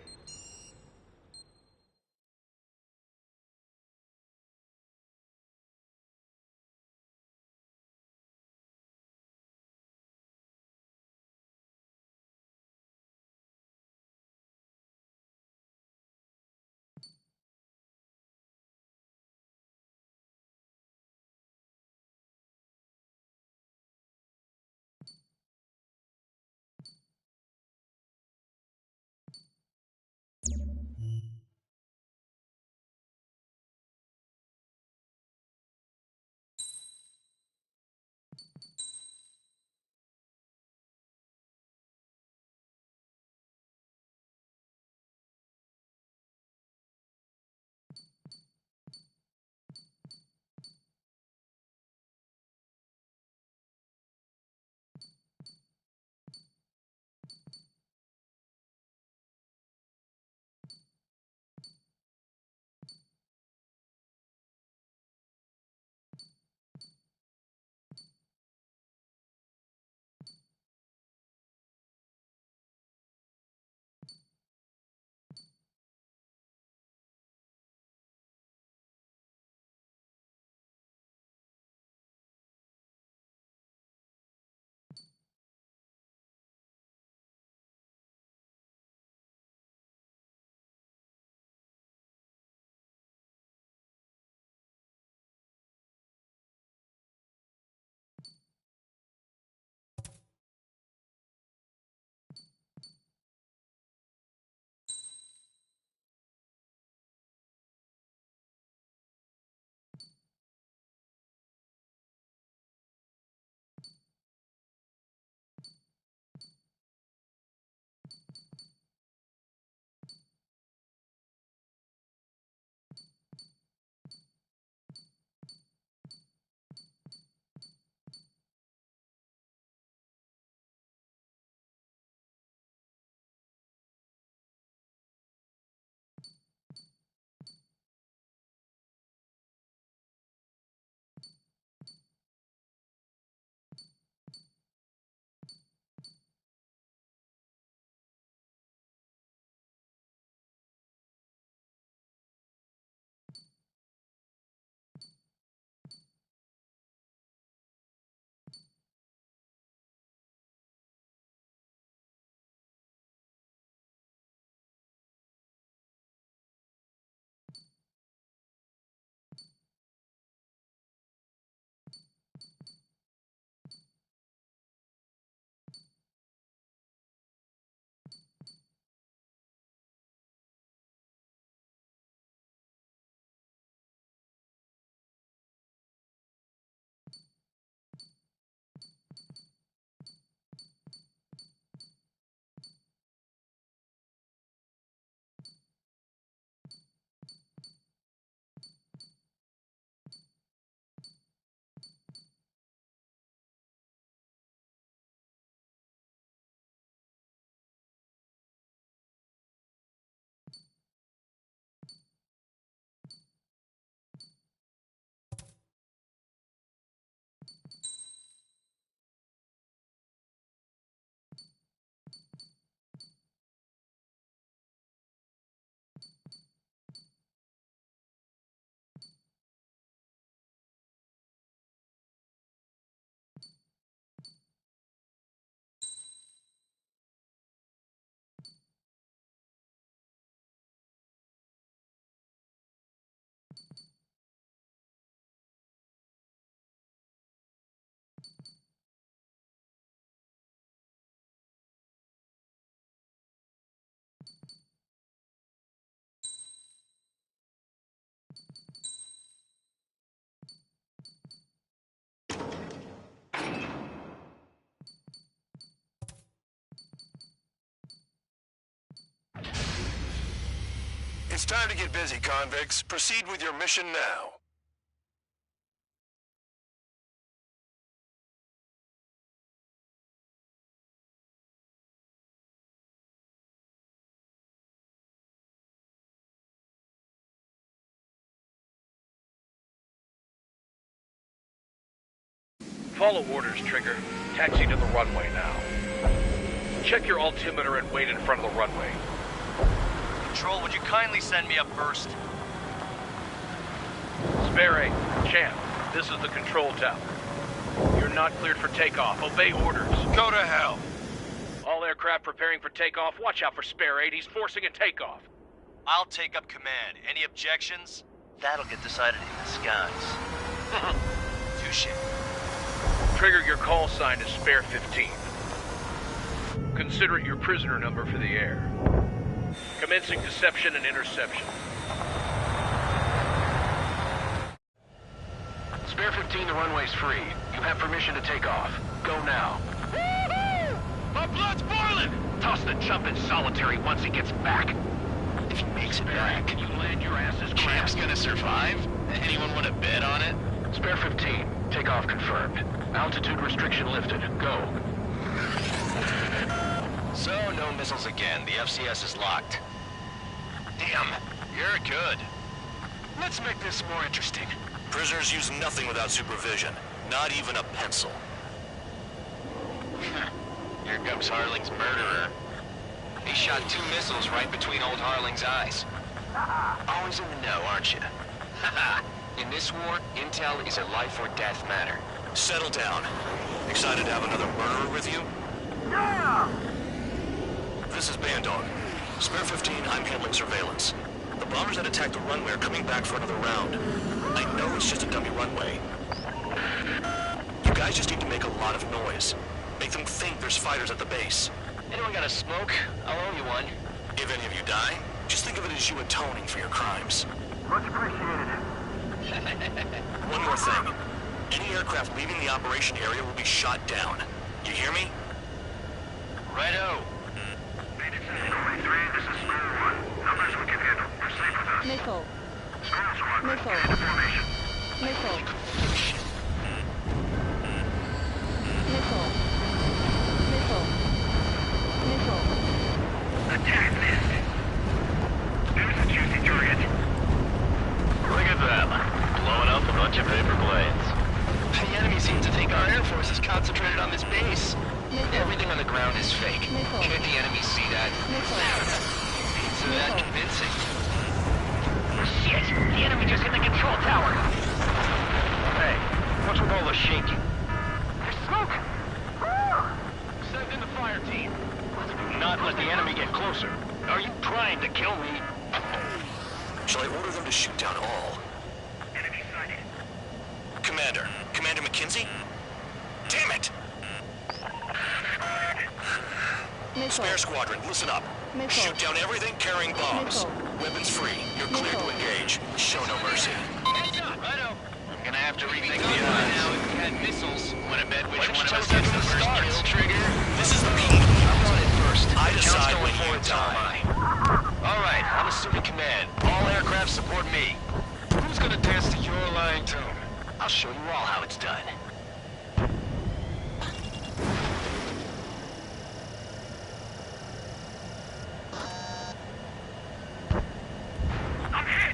It's time to get busy, convicts. Proceed with your mission now.
Follow orders, Trigger. Taxi to the runway now. Check your altimeter and wait in front of the runway.
Control, would you kindly send me up first?
Spare 8, Champ, this is the control tower. You're not cleared for takeoff. Obey orders.
Go to hell.
All aircraft preparing for takeoff. Watch out for Spare 8. He's forcing a takeoff.
I'll take up command. Any objections? That'll get decided in the skies. Touche.
Trigger, your call sign is Spare 15. Consider it your prisoner number for the air. Commencing deception and interception.
Spare 15, the runway's free. You have permission to take off. Go now. Woo-hoo! My blood's boiling! Toss the chump in solitary once he gets back. If he makes it back, can you land your asses?
Champ's gonna survive? Anyone want to bet on it?
Spare 15, takeoff confirmed. Altitude restriction lifted. Go.
So, no missiles again. The FCS is locked. Damn, you're good.
Let's make this more interesting.
Prisoners use nothing without supervision. Not even a pencil. Here comes Harling's murderer. He shot 2 missiles right between old Harling's eyes. Always in the know, aren't you? In this war, intel is a life or death matter. Settle down. Excited to have another murderer with you?
Yeah!
This is Bandog. Spare 15, I'm handling surveillance. The bombers that attacked the runway are coming back for another round. I know it's just a dummy runway. You guys just need to make a lot of noise. Make them think there's fighters at the base. Anyone got a smoke? I'll owe you one. If any of you die, just think of it as you atoning for your crimes.
Much appreciated.
One more thing. Any aircraft leaving the operation area will be shot down. You hear me? Righto.
Only 3, this is Square 1. Numbers we can handle. Proceed with us.
Missile.
Square Squadron,
Missile.
get into formation.
Missile. Missile. Missile. Missile.
Attack missed. There's a juicy target.
Look at them. Blowing up a bunch of paper planes.
The enemy seems to think our air force is concentrated on this base.
Missile.
Everything on the ground is fake.
Missile.
Can't the enemy see that?
Missile.
So that convincing.
Shit! The enemy just hit the control tower!
Hey, what's with all the shaking?
There's smoke!
Send in the fire team. Not let the enemy get closer. Are you trying to kill me?
Shall I order them to shoot down all?
Enemy sighted.
Commander McKenzie? Damn it!
Missile.
Spare Squadron, listen up.
Missile.
Shoot down everything carrying bombs.
Missile.
Weapons free. You're cleared to engage. Show no mercy.
Righto.
I'm gonna have to rethink the odds. Now, if you had missiles, wanna bet which one of us
tell
gets
us
the
from the
first
start?
kill trigger? This is the peak. I'm on it first. I decide when you die. Alright, I'm assuming command. All aircraft support me. Who's gonna dance to your lying tune? I'll show you all how it's done.
I'm hit!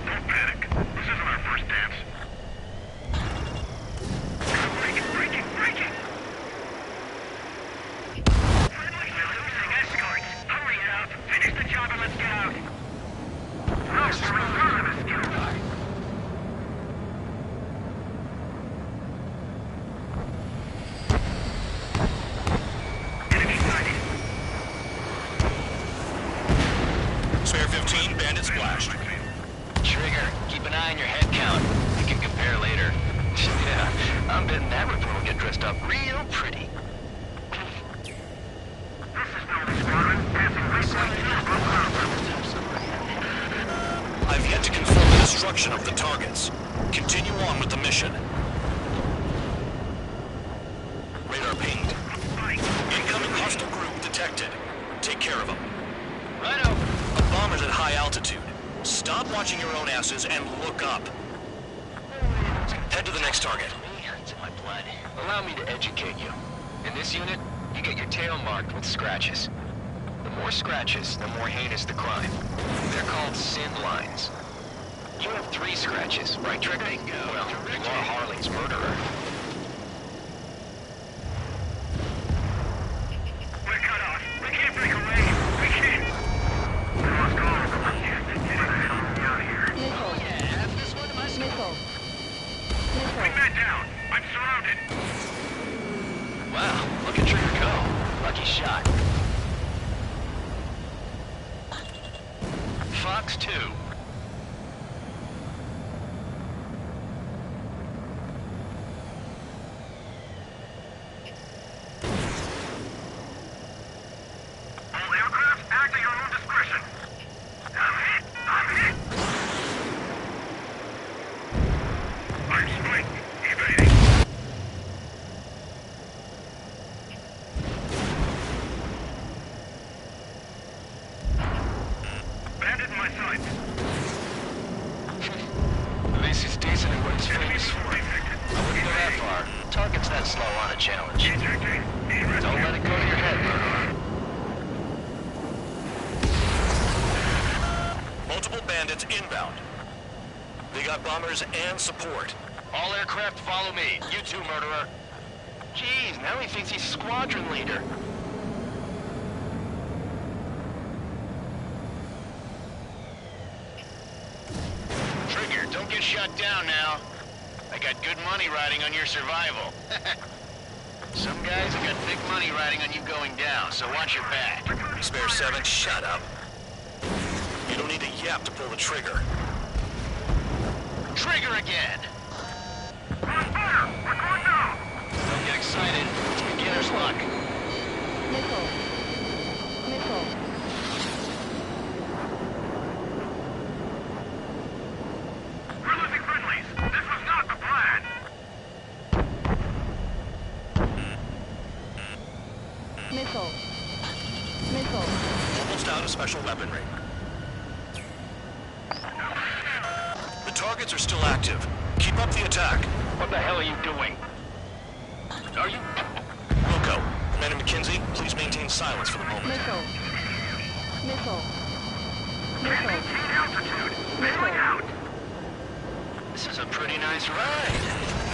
Don't panic. This isn't our first dance. Breaking! Friendly, we're losing escorts. Hurry it up. Finish the job and let's get out. Nice, we're returning this skill guy. Enemy sighted.
Spare 15, bandit splashed. Trigger, keep an eye on your head count. We can compare later. Yeah, I'm betting that report will get dressed up real pretty.
This is Delta Squadron. Passing
I've yet to confirm the destruction of the targets. Continue on with the mission. Radar pinged. Incoming hostile group detected. Take care of them. Righto. A bomber's at high altitude. altitude. Stop watching your own asses and look up. Head to the next target.
It's in my blood. Allow me to educate you. In this unit, you get your tail marked with scratches. The more scratches, the more heinous the crime. They're called sin lines. You have 3 scratches, right, Trigger? Well, you are Harling's murderer.
We're cut off. We can't break away. We can't. We lost all of them. Get me out of here.
Missile. Missile.
Bring that down. I'm surrounded.
Wow, look at Trigger go. Lucky shot. Fox 2.
All aircraft act at your own discretion. I'm hit. I'm hit. I'm split. Evading. Bandit in my sights.
At least he's decent at what he's famous for. I wouldn't go that far. Target's that slow on a challenge. Don't let it go to your head, murderer.
Multiple bandits inbound. They got bombers and support.
All aircraft follow me. You too, murderer. Jeez, now he thinks he's squadron leader. Trigger, don't get shut down now. I got good money riding on your survival. Some guys have got big money riding on you going down, so watch your back.
Spare 7, shut up. You don't need a yap to pull the trigger.
Trigger again!
Fire! We're going down!
Don't get excited. It's beginner's luck.
Missile. Missile.
We're losing friendlies. This was not the plan.
Missile. Missile.
Almost out of special weaponry. The targets are still active. Keep up the attack.
What the hell are you doing? Are you...
Wilco, Commander McKenzie, please maintain silence for the moment.
Missile. Missile. Missile.
Maintain altitude. Bailing out.
This is a pretty nice ride.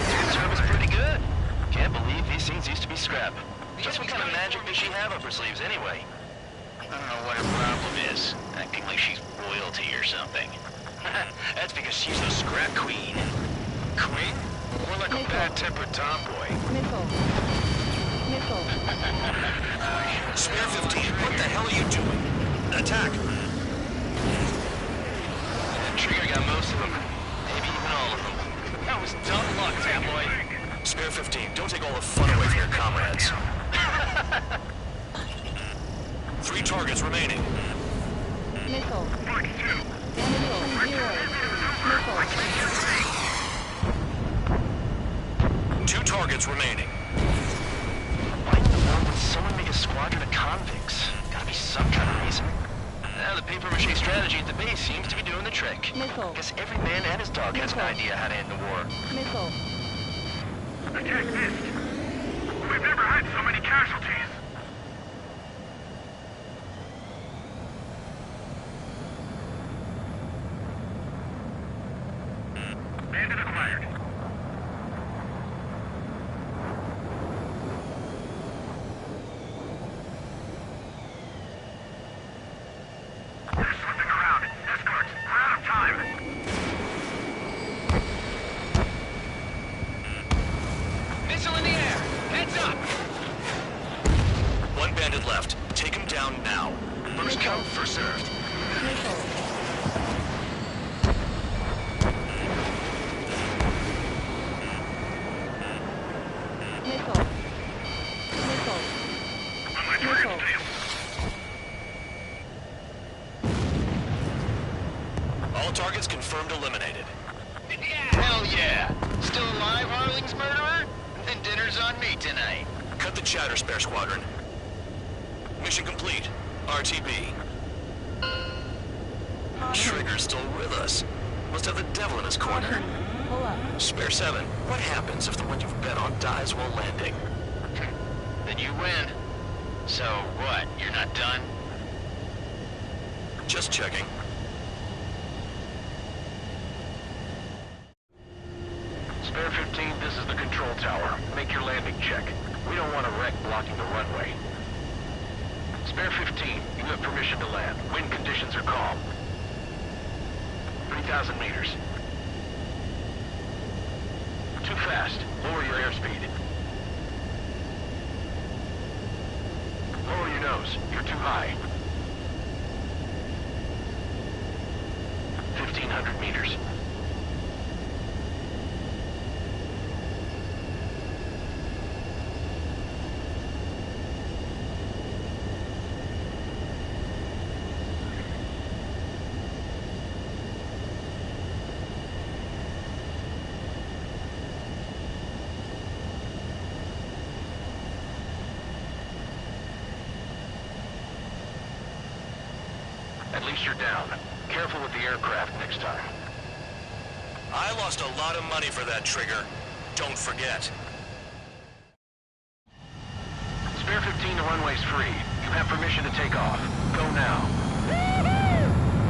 Food service pretty good. Can't believe these things used to be scrap. Just what kind of magic does she have up her sleeves anyway? I don't know what her problem is. Acting like she's royalty or something. That's because she's the scrap queen. Queen? More like a bad-tempered tomboy.
Missile. Missile.
Spare 15, what the hell are you doing? Attack!
Trigger got most of them. Maybe even all of them. That was dumb luck, tabloid.
Spare 15, don't take all the fun away from your comrades. 3 targets remaining.
Missile.
Fox 2.
Missile. 0. Missile.
2 targets remaining.
Why in the world would someone make a squadron of convicts? Gotta be some kind of reason. The paper-mache strategy at the base seems to be doing the trick.
Missile.
Guess every man and his dog has an idea how to end the war.
Missile.
Attack missed. We've never had so many casualties. Bandit acquired. They're slipping around. Escorts, we're out of time.
Missile in the air! Heads up!
1 bandit left. Take him down now.
First come, first served.
Missile. Missile. Missile. Missile.
All targets confirmed eliminated.
Hell yeah! Still alive, Harling's murderer? Then dinner's on me tonight.
Cut the chatter, Spare Squadron. Mission complete. RTB.
Spitfire's still with us. Must have the devil in his corner.
Caution. Pull up.
Spare 7, what happens if the one you've bet on dies while landing?
Then you win. So what, you're not done?
Just checking. Spare 15, this is the control tower. Make your landing check. We don't want a wreck blocking the runway. Spare 15, you have permission to land. Wind conditions are calm. 3,000 meters. Too fast. Lower your airspeed. Lower your nose. You're too high. 1,500 meters. At least you're down. Careful with the aircraft next time.
I lost a lot of money for that trigger. Don't forget.
Spare 15, the runway's free. You have permission to take off. Go now.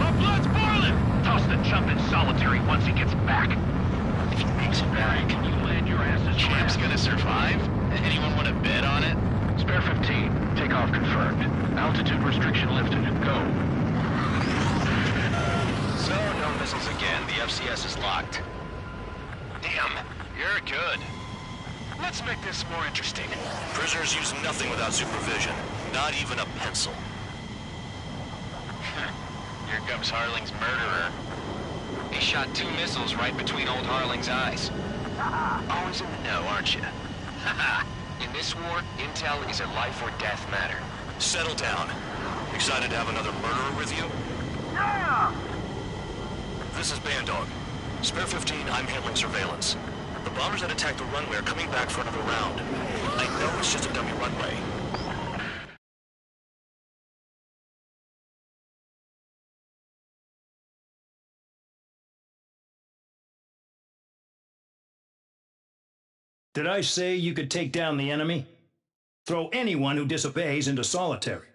My blood's boiling! Toss the chump in solitary once he gets back. If he makes it back, can you land your asses? Champ's gonna survive? Anyone want to bet on it?
Spare 15, takeoff confirmed. Altitude restriction lifted. Go.
So, no missiles again. The FCS is locked.
Damn, you're good. Let's make this more interesting.
Prisoners use nothing without supervision. Not even a pencil.
Here comes Harling's murderer. He shot 2 missiles right between old Harling's eyes. Always in the know, aren't you? In this war, intel is a life or death matter.
Settle down. Excited to have another murderer with you?
Yeah!
This is Bandog. Spare 15, I'm handling surveillance. The bombers that attacked the runway are coming back for another round. I know it's just a dummy runway.
Did I say you could take down the enemy? Throw anyone who disobeys into solitary.